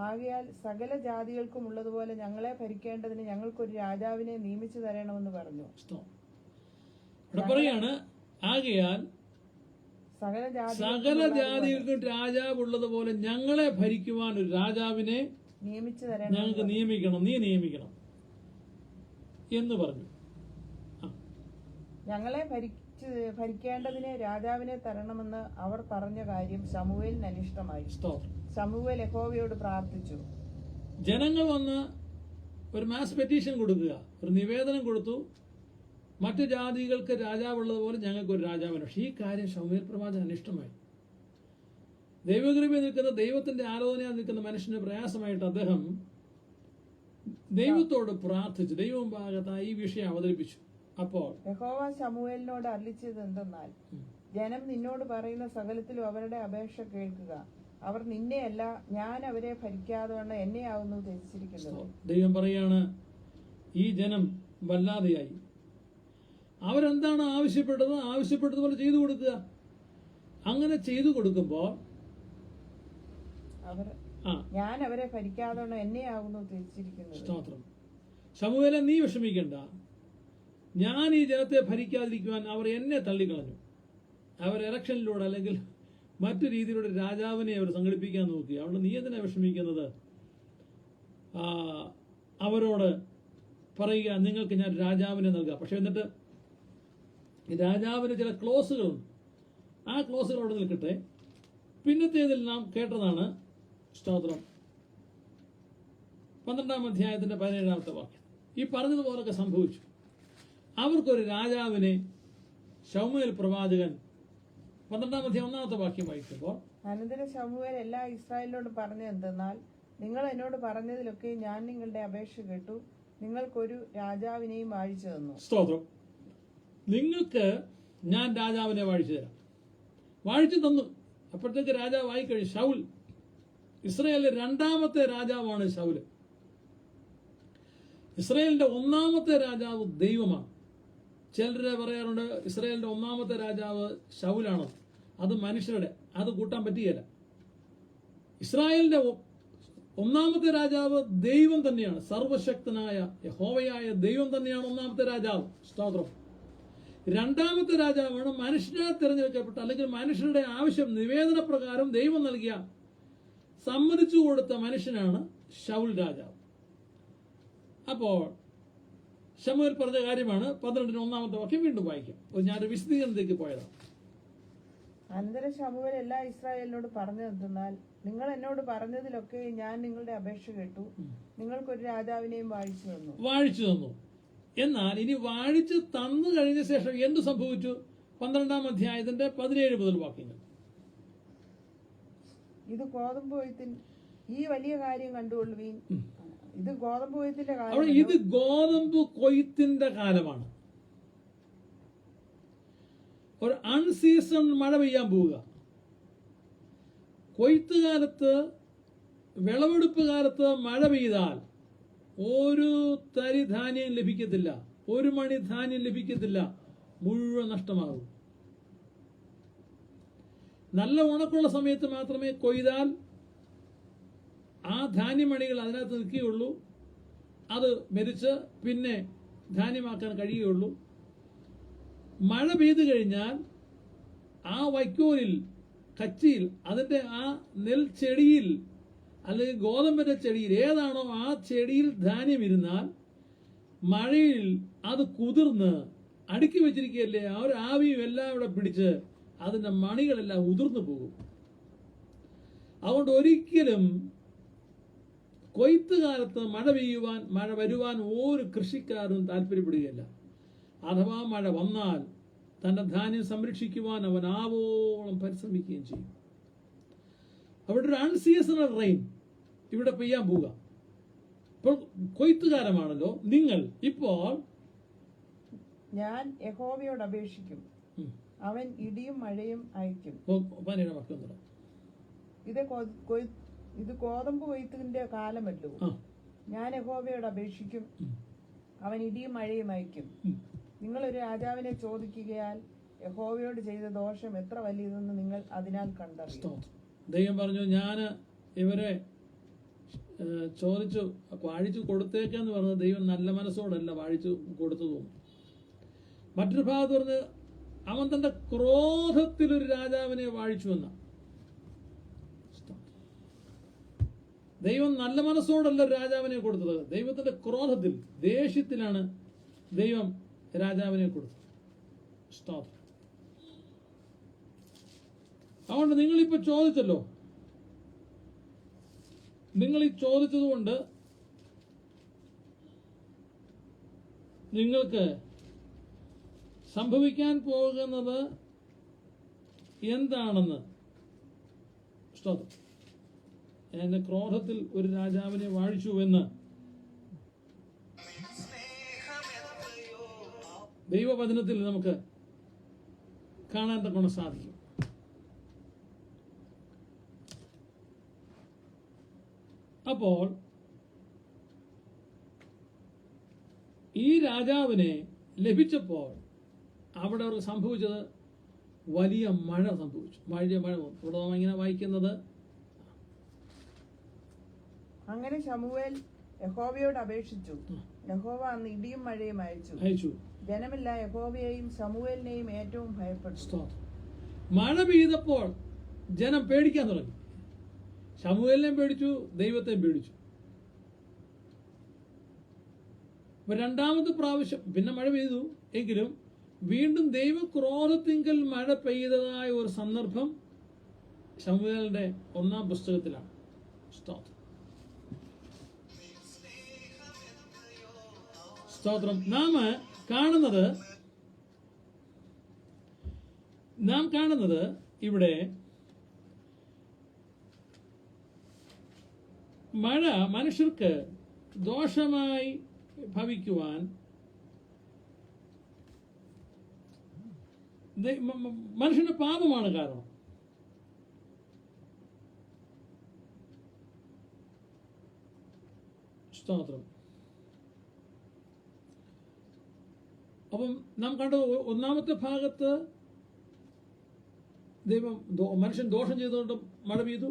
ആകയാൽ സകല ജാതികൾക്കും ഉള്ളതുപോലെ ഞങ്ങളെ ഭരിക്കേണ്ടതിന് ഞങ്ങൾക്കൊരു രാജാവിനെ നിയമിച്ചു തരണമെന്ന് പറഞ്ഞു. ഇവിടെ പറയാണ്, ആകയാൽ സകല സകല ജാതികൾക്കും രാജാവുള്ളതുപോലെ ഞങ്ങളെ ഭരിക്കുവാൻ ഒരു രാജാവിനെ നിയമിച്ചു തരാൻ ഞങ്ങൾക്ക് നിയമിക്കണം, നീ നിയമിക്കണം എന്ന് പറഞ്ഞു. ഞങ്ങളെ ഭരിക്കേണ്ടതിന് രാജാവിനെ തരണമെന്ന് അവർ പറഞ്ഞ കാര്യം ശമൂവേലിന് അനിഷ്ടമായി. ശമൂവേൽ യഹോവയോട് പ്രാർത്ഥിച്ചു. ജനങ്ങൾ വന്ന് ഒരു മാസ് പെറ്റീഷൻ കൊടുക്കുക, ഒരു നിവേദനം കൊടുത്തു, മറ്റു ജാതികൾക്ക് രാജാവുള്ളതുപോലെ ഞങ്ങൾക്ക് ഒരു രാജാവിന്. പക്ഷേ ഈ കാര്യം ശമൂവേൽ പ്രവാചകൻ അനിഷ്ടമായി. ദൈവകൃപയിൽ നിൽക്കുന്ന, ദൈവത്തിന്റെ ആലോചനയിൽ നിൽക്കുന്ന മനുഷ്യന് പ്രയാസമായിട്ട് അദ്ദേഹം ദൈവത്തോട് പ്രാർത്ഥിച്ചു, ദൈവം ഭാഗത്തായി ഈ വിഷയം അവതരിപ്പിച്ചു. അപ്പോൾ യഹോവ ശമൂവേലിനോട് അരുളിച്ചത് എന്തെന്നാൽ, ജനം നിന്നോട് പറയുന്ന സകലത്തിലും അവരുടെ അപേക്ഷ കേൾക്കുക. അവർ നിന്നെയല്ല, ഞാൻ അവരെ ഭരിക്കാതെ എന്നെയാവുന്നു ത്യജിച്ചിരിക്കുന്നത്. ദൈവം പറയാണ്, ഈ ജനം വല്ലാതെയായി. അവരെന്താണ് ആവശ്യപ്പെട്ടതുപോലെ ചെയ്തു കൊടുക്കുക. അങ്ങനെ ചെയ്തു കൊടുക്കുമ്പോൾ ഞാൻ അവരെ ഭരിക്കാതെ എന്നെയാവുന്നു ത്യജിച്ചിരിക്കുന്നത്. സ്തോത്രം. ശമൂവേലേ, നീ വിഷമിക്കണ്ട. ഞാൻ ഈ ജനത്തെ ഭരിക്കാതിരിക്കുവാൻ അവർ എന്നെ തള്ളിക്കളഞ്ഞു. അവർ ഇലക്ഷനിലൂടെ അല്ലെങ്കിൽ മറ്റു രീതിയിലൂടെ രാജാവിനെ അവർ സംഘടിപ്പിക്കാൻ നോക്കി. അവിടെ നീ എന്തിനാ വിഷമിക്കുന്നത്? അവരോട് പറയുക, നിങ്ങൾക്ക് ഞാൻ രാജാവിനെ നൽകാം. പക്ഷെ എന്നിട്ട് രാജാവിന് ചില ക്ലോസുകളുണ്ട്. ആ ക്ലോസുകൾ അവിടെ നിൽക്കട്ടെ. പിന്നത്തേതിൽ നാം കേട്ടതാണ്, സ്തോത്രം, 12-ാം അധ്യായത്തിന്റെ 17-ാമത്തെ വാക്യം. ഈ പറഞ്ഞതുപോലൊക്കെ സംഭവിച്ചു. അവർക്കൊരു രാജാവിനെ ശമൂവേൽ പ്രവാചകൻ 12-ാം അധ്യായം 1-ാമത്തെ വാക്യം വായിക്കുമ്പോൾ, അനന്തരം ശമൂവേൽ എല്ലാ ഇസ്രായേലിനോട് പറഞ്ഞത് എന്തെന്നാൽ, നിങ്ങൾ എന്നോട് പറഞ്ഞതിലൊക്കെ ഞാൻ നിങ്ങളുടെ അപേക്ഷ കേട്ടു. നിങ്ങൾക്കൊരു രാജാവിനെയും വാഴിച്ചു തന്നു. സ്തോത്രം. നിങ്ങൾക്ക് ഞാൻ രാജാവിനെ വാഴിച്ചു തരാം. വാഴിച്ചു തന്നു. അപ്പോഴത്തേക്ക് രാജാവായി കഴിഞ്ഞു ശൗൽ. ഇസ്രായേലിലെ 2-ാമത്തെ രാജാവാണ് ശൗല്. ഇസ്രായേലിന്റെ 1-ാമത്തെ രാജാവ് ദൈവമാണ്. ചിലര് പറയാറുണ്ട് ഇസ്രായേലിന്റെ 1-ാമത്തെ രാജാവ് ശൗലാണ്. അത് മനുഷ്യരുടെ, അത് കൂട്ടാൻ പറ്റുകയില്ല. ഇസ്രായേലിന്റെ 1-ാമത്തെ രാജാവ് ദൈവം തന്നെയാണ്. സർവശക്തനായ യഹോവയായ ദൈവം തന്നെയാണ് 1-ാമത്തെ രാജാവ്. സ്തോത്രം. 2-ാമത്തെ രാജാവാണ് മനുഷ്യരെ തിരഞ്ഞെടുക്കപ്പെട്ട, അല്ലെങ്കിൽ മനുഷ്യരുടെ ആവശ്യം നിവേദന പ്രകാരം ദൈവം നൽകിയ, സമ്മതിച്ചു കൊടുത്ത മനുഷ്യനാണ് ശൗൽ രാജാവ്. അപ്പോൾ ശമൂവേൽ പറഞ്ഞ കാര്യമാണ് 12-ന്റെ 1-ാമത്തെ വാക്യം വീണ്ടും വായിക്കാം. ഞാനൊരു വിശദീകരണത്തിലേക്ക് പോയതാണ്. അനന്തരം ശമൂവേൽ എല്ലാ ഇസ്രായേലിനോട് പറഞ്ഞത് എന്തെന്നാൽ, നിങ്ങൾ എന്നോട് പറഞ്ഞതിലൊക്കെ ഞാൻ നിങ്ങളുടെ അപേക്ഷ കേട്ടു. നിങ്ങൾക്കൊരു രാജാവിനെയും വാഴിച്ചു തന്നു. എന്നാൽ ഇനി വാഴിച്ചു തന്നു കഴിഞ്ഞ ശേഷം എന്തു സംഭവിച്ചു? 12-ാം അധ്യായത്തിന്റെ 17 മുതൽ വാക്യങ്ങൾ. ഇത് ഗോതമ്പ് കൊയ്ത്തിൽ ഈ വലിയ കാര്യം കണ്ടുകൊള്ളുവീൻ. ഇത് ഗോതമ്പ് കൊയ്ത്തിന്റെ കാലം. ഇത് ഗോതമ്പ് കൊയ്ത്തിന്റെ കാലമാണ്. ഒരു അൺസീസൺ മഴ പെയ്യാൻ പോവുക. കൊയ്ത്ത് കാലത്ത്, വിളവെടുപ്പ് കാലത്ത് മഴ പെയ്താൽ ഒരു തരി ധാന്യം ലഭിക്കത്തില്ല, ഒരു മണി ധാന്യം ലഭിക്കത്തില്ല, മുഴുവൻ നഷ്ടമാകും. നല്ല ഉണക്കുള്ള സമയത്ത് മാത്രമേ കൊയ്താൽ ആ ധാന്യമണികൾ അതിനകത്ത് നിൽക്കുകയുള്ളൂ. അത് മെതിച്ച് പിന്നെ ധാന്യമാക്കാൻ കഴിയുകയുള്ളൂ. മഴ പെയ്തു കഴിഞ്ഞാൽ ആ വൈക്കോലിൽ, കച്ചിയിൽ, അതിന്റെ ആ നെൽച്ചെടിയിൽ അല്ലെങ്കിൽ ഗോതമ്പിന്റെ ചെടിയിൽ ഏതാണോ ആ ചെടിയിൽ ധാന്യം ഇരുന്നാൽ മഴയിൽ അത് കുതിർന്ന് അടുക്കി വെച്ചിരിക്കുകയല്ലേ, ആ ഒരു ആവിയും എല്ലാം ഇവിടെ പിടിച്ച് അതിന്റെ മണികളെല്ലാം ഉതിർന്നു പോകും. അതുകൊണ്ട് ഒരിക്കലും കൊയ്ത്ത് കാലത്ത് മഴ വരുവാൻ ഒരു കൃഷിക്കാരനും താല്പര്യപ്പെടുകയില്ല. അഥവാ മഴ വന്നാൽ തന്റെ ധാന്യം സംരക്ഷിക്കുവാൻ അവൻ ആവോളം പരിശ്രമിക്കുകയും ചെയ്യും. അവിടെ ഒരു അൺസീസണൽ റെയിൻ ഇവിടെ പെയ്യാൻ പോവുക. ഇപ്പോൾ കൊയ്ത്തുകാലമാണല്ലോ. നിങ്ങൾ ഇപ്പോൾ ഞാൻ യഹോവയോട് അപേക്ഷിക്കും, അവൻ ഇടിയും മഴയും അയക്കും. ഇത് ഗോതമ്പ് കൊയ്ത്തിന്റെ കാലമല്ലോ. ഞാൻ യഹോവയോട് അപേക്ഷിക്കും, അവൻ ഇടിയും മഴയും അയക്കും. നിങ്ങളൊരു രാജാവിനെ ചോദിക്കുകയാൽ യഹോവയോട് ചെയ്ത ദോഷം എത്ര വലിയതെന്ന് നിങ്ങൾ അതിനാൽ കണ്ടറിയും. ദൈവം പറഞ്ഞു, ഞാൻ ഇവരെ ചോദിച്ചു വാഴിച്ചു കൊടുത്തേക്കെന്ന് പറഞ്ഞത് ദൈവം നല്ല മനസ്സോടല്ല വാഴിച്ചു കൊടുത്തു തോന്നും. മറ്റൊരു ഭാഗത്ത് പറഞ്ഞ് അവൻ തന്റെ ക്രോധത്തിൽ ഒരു രാജാവിനെ വാഴിച്ചു എന്ന. ദൈവം നല്ല മനസ്സോടല്ല ഒരു രാജാവിനെ കൊടുത്തത്. ദൈവത്തിന്റെ ക്രോധത്തിൽ, ദേഷ്യത്തിലാണ് ദൈവം രാജാവിനെ കൊടുത്തത്. സ്തോത്രം. അതുകൊണ്ട് നിങ്ങളിപ്പോ ചോദിച്ചല്ലോ, നിങ്ങൾ ഈ ചോദിച്ചതുകൊണ്ട് നിങ്ങൾക്ക് സംഭവിക്കാൻ പോകുന്നത് എന്താണെന്ന്. സ്തോത്രം. എന്റെ ക്രോധത്തിൽ ഒരു രാജാവിനെ വാഴിച്ചു എന്ന് ദൈവവചനത്തിൽ നമുക്ക് കാണാൻ തക്കൊണ്ട് സാധിക്കും. അപ്പോൾ ഈ രാജാവിനെ ലഭിച്ചപ്പോൾ അവിടെ അവർക്ക് സംഭവിച്ചത് വലിയ മഴ സംഭവിച്ചു. മഴ ഇവിടെ ഇങ്ങനെ വായിക്കുന്നത്, അങ്ങനെ ശമൂവേൽ യഹോവയോട് അപേക്ഷിച്ചു. യഹോവ അന്ന് ഇടിയും മഴയും അയച്ചു. ജനമെല്ലാം യഹോവയെയും ശമൂവേലിനെയും ഏറ്റവും ഭയപ്പെട്ടു. മഴ പെയ്തപ്പോൾ ജനം പേടിക്കാൻ തുടങ്ങി. ശമൂവേലിനെയും പേടിച്ചു, ദൈവത്തെയും പേടിച്ചു. രണ്ടാമത്തെ പ്രാവശ്യം പിന്നെ മഴ പെയ്തു. എങ്കിലും വീണ്ടും ദൈവക്രോധത്തിങ്കൽ മഴ പെയ്തതായ ഒരു സന്ദർഭം ശമൂവേലിന്റെ 1-ാം പുസ്തകത്തിലാണ്. സ്തോത്രം. നാം കാണുന്നത് ഇവിടെ മഴ മനുഷ്യർക്ക് ദോഷമായി ഭവിക്കുവാൻ മനുഷ്യന്റെ പാപമാണ് കാരണം. സ്തോത്രം. അപ്പം നാം കണ്ടത് 1-ാമത്തെ ഭാഗത്ത് മനുഷ്യൻ ദോഷം ചെയ്തുകൊണ്ട് മഴ പെയ്തു.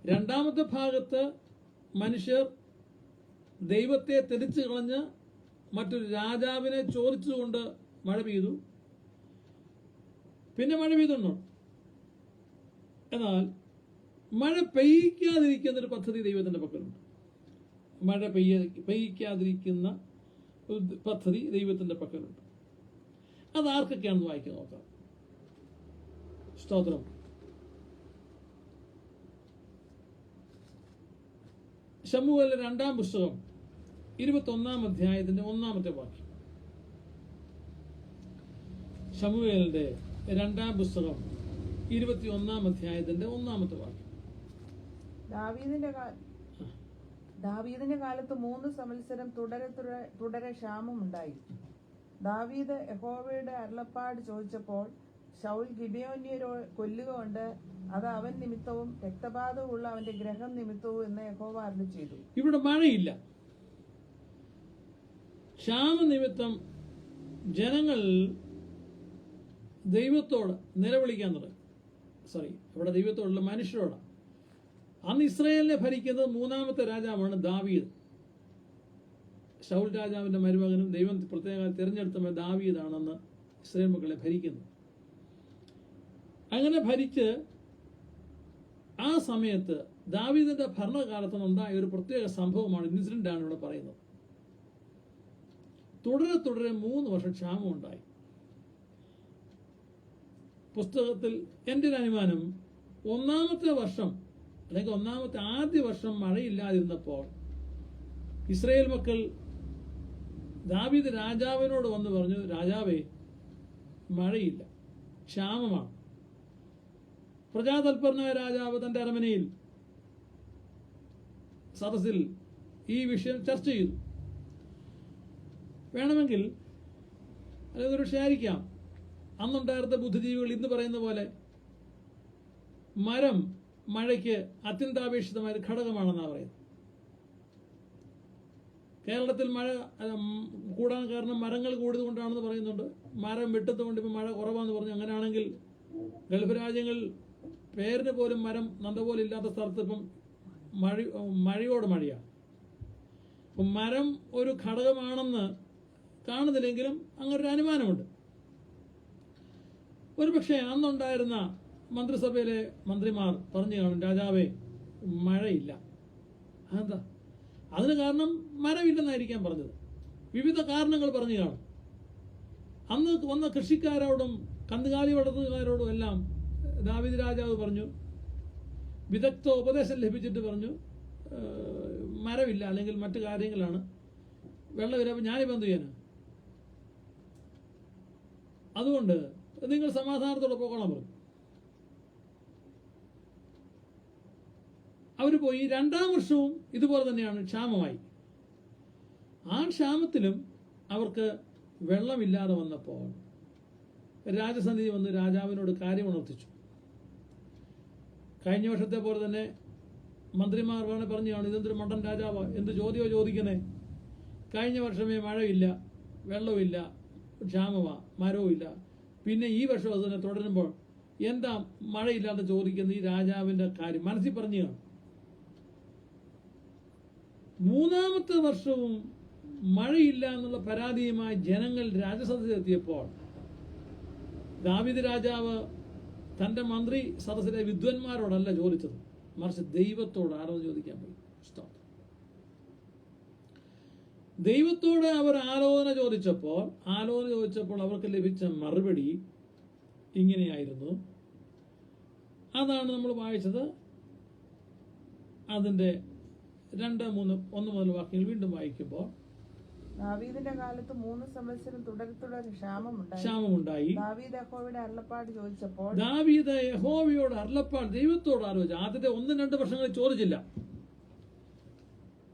2-ാമത്തെ ഭാഗത്ത് മനുഷ്യർ ദൈവത്തെ തെളിച്ചു കളഞ്ഞ് മറ്റൊരു രാജാവിനെ ചോദിച്ചുകൊണ്ട് മഴ പെയ്തു. പിന്നെ മഴ പെയ്തുണ്ടോ? എന്നാൽ മഴ പെയ്യിക്കാതിരിക്കുന്നൊരു പദ്ധതി ദൈവത്തിന്റെ പക്കലുണ്ട്. മഴ പെയ്യിക്കാതിരിക്കുന്ന ഒരു പദ്ധതി ദൈവത്തിന്റെ പക്കലുണ്ട്. അതാർക്കൊക്കെയാണെന്ന് വായിക്കാൻ നോക്കാം. സ്തോത്രം. ശമൂവേലിന്റെ 2-ാം പുസ്തകം 21-ാം അധ്യായത്തിന്റെ 1-ാമത്തെ വാക്യം. ശമൂവേലിന്റെ 2-ാം പുസ്തകം 21-ാം അധ്യായത്തിന്റെ 1-ാമത്തെ വാക്യം. ദാവീദിന്റെ കാലത്ത് 3 സംവത്സരം തുടരെ ക്ഷാമം ഉണ്ടായി. ദാവീദ് യഹോവയുടെ അരുളപ്പാട് ചോദിച്ചപ്പോൾ ശൗൽ ഗിബെയോന്യരെ കൊല്ലുക കൊണ്ട് അത് അവൻ നിമിത്തവും രക്തപാതവുമുള്ള അവന്റെ ഗ്രഹം നിമിത്തവും എന്ന് യഹോവ അരുളി ചെയ്തു. ഇവിടെ മഴയില്ല. ക്ഷാമനിമിത്തം ജനങ്ങൾ ദൈവത്തോട് നിലവിളിക്കാൻ തുടങ്ങി. ഇവിടെ ദൈവത്തോടുള്ള മനുഷ്യരോടാണ്. അന്ന് ഇസ്രായേലിനെ ഭരിക്കുന്നത് 3-ാമത്തെ രാജാവാണ് ദാവീദ്. ശൗൽ രാജാവിന്റെ മരുമകനും ദൈവം പ്രത്യേക തിരഞ്ഞെടുത്ത ദാവീദാണെന്ന് ഇസ്രായേൽ മക്കളെ ഭരിക്കുന്നത്. അങ്ങനെ ഭരിച്ച് ആ സമയത്ത് ദാവീദിന്റെ ഭരണകാലത്ത് ഉണ്ടായ ഒരു പ്രത്യേക സംഭവമാണ്, ഇൻസിഡന്റാണ് ഇവിടെ പറയുന്നത്. തുടരെ 3 വർഷം ക്ഷാമം ഉണ്ടായി. പുസ്തകത്തിൽ എൻ്റെ ഒരു അനുമാനം 1-ാമത്തെ വർഷം അല്ലെങ്കിൽ 1-ാമത്തെ ആദ്യ വർഷം മഴയില്ലാതിരുന്നപ്പോൾ ഇസ്രായേൽ മക്കൾ ദാവീദ് രാജാവിനോട് വന്ന് പറഞ്ഞു, രാജാവേ, മഴയില്ല, ക്ഷാമമാണ്. പ്രജാതൽപരനായ രാജാവ് തന്റെ അരമനയിൽ സദസ്സിൽ ഈ വിഷയം ചർച്ച ചെയ്തു. വേണമെങ്കിൽ അതൊരു ഷെയറിക്കാം. അന്നുണ്ടായിരുന്ന ബുദ്ധിജീവികൾ ഇന്ന് പറയുന്ന പോലെ മരം മഴയ്ക്ക് അത്യന്താപേക്ഷിതമായ ഒരു ഘടകമാണെന്നാണ് പറയുന്നത്. കേരളത്തിൽ മഴ കൂടാൻ കാരണം മരങ്ങൾ കൂടിയതുകൊണ്ടാണെന്ന് പറയുന്നുണ്ട്. മരം വെട്ടുന്നതുകൊണ്ട് ഇപ്പം മഴ കുറവാന്ന് പറഞ്ഞു. അങ്ങനെയാണെങ്കിൽ ഗൾഫ് രാജ്യങ്ങൾ പേരിന് പോലും മരം നല്ലപോലെ ഇല്ലാത്ത സ്ഥലത്ത് ഇപ്പം മഴയോട് മഴയാണ്. അപ്പം മരം ഒരു ഘടകമാണെന്ന് കാണുന്നില്ലെങ്കിലും അങ്ങനൊരു അനുമാനമുണ്ട്. ഒരുപക്ഷെ അന്നുണ്ടായിരുന്ന മന്ത്രിസഭയിലെ മന്ത്രിമാർ പറഞ്ഞു കാണും, രാജാവേ മഴയില്ല. അതെന്താ? അതിന് കാരണം മരമില്ലെന്നായിരിക്കാം പറഞ്ഞത്. വിവിധ കാരണങ്ങൾ പറഞ്ഞു കാണും. അന്ന് വന്ന കൃഷിക്കാരോടും കന്നുകാലി വളർത്തുകാരോടും എല്ലാം ദാവീദ് രാജാവ് പറഞ്ഞു, വിദഗ്ധ ഉപദേശം ലഭിച്ചിട്ട് പറഞ്ഞു, മരമില്ല, അല്ലെങ്കിൽ മറ്റു കാര്യങ്ങളാണ്, വെള്ളമില്ല. അപ്പം ഞാനിപ്പോൾ എന്ത് ചെയ്യാനാ? അതുകൊണ്ട് നിങ്ങൾ സമാധാനത്തോടെ പോകണം പറഞ്ഞു. അവർ പോയി. 2-ാം വർഷവും ഇതുപോലെ തന്നെയാണ്, ക്ഷാമമായി. ആ ക്ഷാമത്തിലും അവർക്ക് വെള്ളമില്ലാതെ വന്നപ്പോൾ രാജസന്നിധി വന്ന് രാജാവിനോട് കാര്യം ഉണർത്തിച്ചു. കഴിഞ്ഞ വർഷത്തെ പോലെ തന്നെ മന്ത്രിമാർ പറഞ്ഞു കാണും, ഇതെന്തൊരു മണ്ടൻ രാജാവ്, എന്ത് ചോദ്യമോ ചോദിക്കണേ, കഴിഞ്ഞ വർഷമേ മഴയില്ല, വെള്ളമില്ല, ക്ഷാമമാ, മരവും ഇല്ല, പിന്നെ ഈ വർഷം അത് തന്നെ തുടരുമ്പോൾ എന്താ മഴയില്ലാതെ ചോദിക്കുന്ന ഈ രാജാവിൻ്റെ കാര്യം മനസ്സിൽ പറഞ്ഞു കാണും. 3-ാമത്തെ വർഷവും മഴയില്ല എന്നുള്ള പരാതിയുമായി ജനങ്ങൾ രാജസദസ്സിലെത്തിയപ്പോൾ ദാവീദ് രാജാവ് തൻ്റെ മന്ത്രി സദസ്സിലെ വിദ്വാൻമാരോടല്ല ചോദിച്ചത്, മറിച്ച് ദൈവത്തോട് ആലോചന ചോദിക്കാൻ പോയി. ദൈവത്തോട് അവർ ആലോചന ചോദിച്ചപ്പോൾ അവർക്ക് ലഭിച്ച മറുപടി ഇങ്ങനെയായിരുന്നു. അതാണ് നമ്മൾ വായിച്ചത്. അതിൻ്റെ 2, 3, 1 മുതൽ വാക്യങ്ങൾ വീണ്ടും വായിക്കുമ്പോൾ, ദാവീദിന്റെ കാലത്ത് 3 സംവത്സരം തുടരെ ക്ഷാമമുണ്ടായി. ദാവീദ് യഹോവയുടെ അരുളപ്പാട് ചോദിച്ചപ്പോൾ, ദാവീദ് യഹോവയോട് അരുളപ്പാട്, ദൈവത്തോട് ആലോചിച്ചു. ആദ്യത്തെ 1-2 വർഷങ്ങളിൽ ചോദിച്ചില്ല,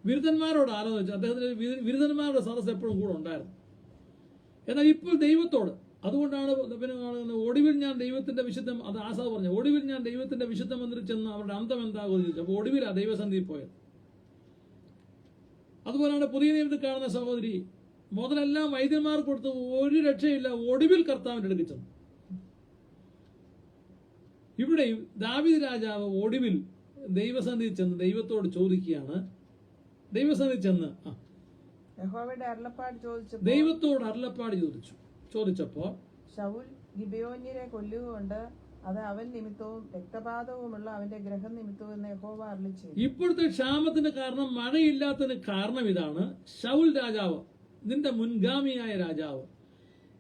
വിരുദ്ധന്മാരോട് ആലോചിച്ചു. അദ്ദേഹത്തിന് വിരുദ്ധന്മാരുടെ സദസ്സ് എപ്പോഴും കൂടെ ഉണ്ടായിരുന്നു. എന്നാൽ ഇപ്പോൾ ദൈവത്തോട്. അതുകൊണ്ടാണ് പിന്നെ കാണുന്നത്, ഒടുവിൽ ഞാൻ ദൈവത്തിന്റെ വിശുദ്ധം, അത് ആസാവ് പറഞ്ഞു, ഒടുവിൽ ഞാൻ ദൈവത്തിന്റെ വിശുദ്ധ മന്ദിരത്തിൽ ചെന്ന് അവരുടെ അന്തം എന്താകുമെന്ന് ചോദിച്ചു. അപ്പോൾ ഒടുവിലാണ് ദൈവസന്നിധിയിൽ പോയത്. അതുപോലെയാണ് പുതിയ നിയമത്തിൽ കാണുന്ന സഹോദരി, മുതലെല്ലാം വൈദ്യന്മാർ കൊടുത്ത് ഒരു രക്ഷയില്ല, ഒടുവിൽ കർത്താവിൻ്റെ അടുക്കൽ ചെന്നു. ഇവിടെയും ദാവീദ് രാജാവ് ഒടുവിൽ ദൈവസന്നിധിയിൽ ചെന്ന് ദൈവത്തോട് ചോദിക്കുകയാണ്. ദൈവസന്നിധി ചെന്ന് യഹോവയുടെ അരുളപ്പാട് ചോദിച്ചു, ദൈവത്തോട് അരുളപ്പാട് ചോദിച്ചപ്പോൾ, ശൗൽ ഗിബെയോന്യരെ കൊല്ലുകൊണ്ട് അത് അവൻ നിമിത്തവും രക്തപാതവുമുള്ള അവന്റെ ഗ്രഹം നിമിത്തവും എന്ന് യഹോവ അരുളിച്ചെയ്തു. ഇപ്പോഴത്തെ ക്ഷാമത്തിന് കാരണം, മഴയില്ലാത്തതിന് കാരണം ഇതാണ്. ശൗൽ രാജാവ്, നിന്റെ മുൻഗാമിയായ രാജാവ്,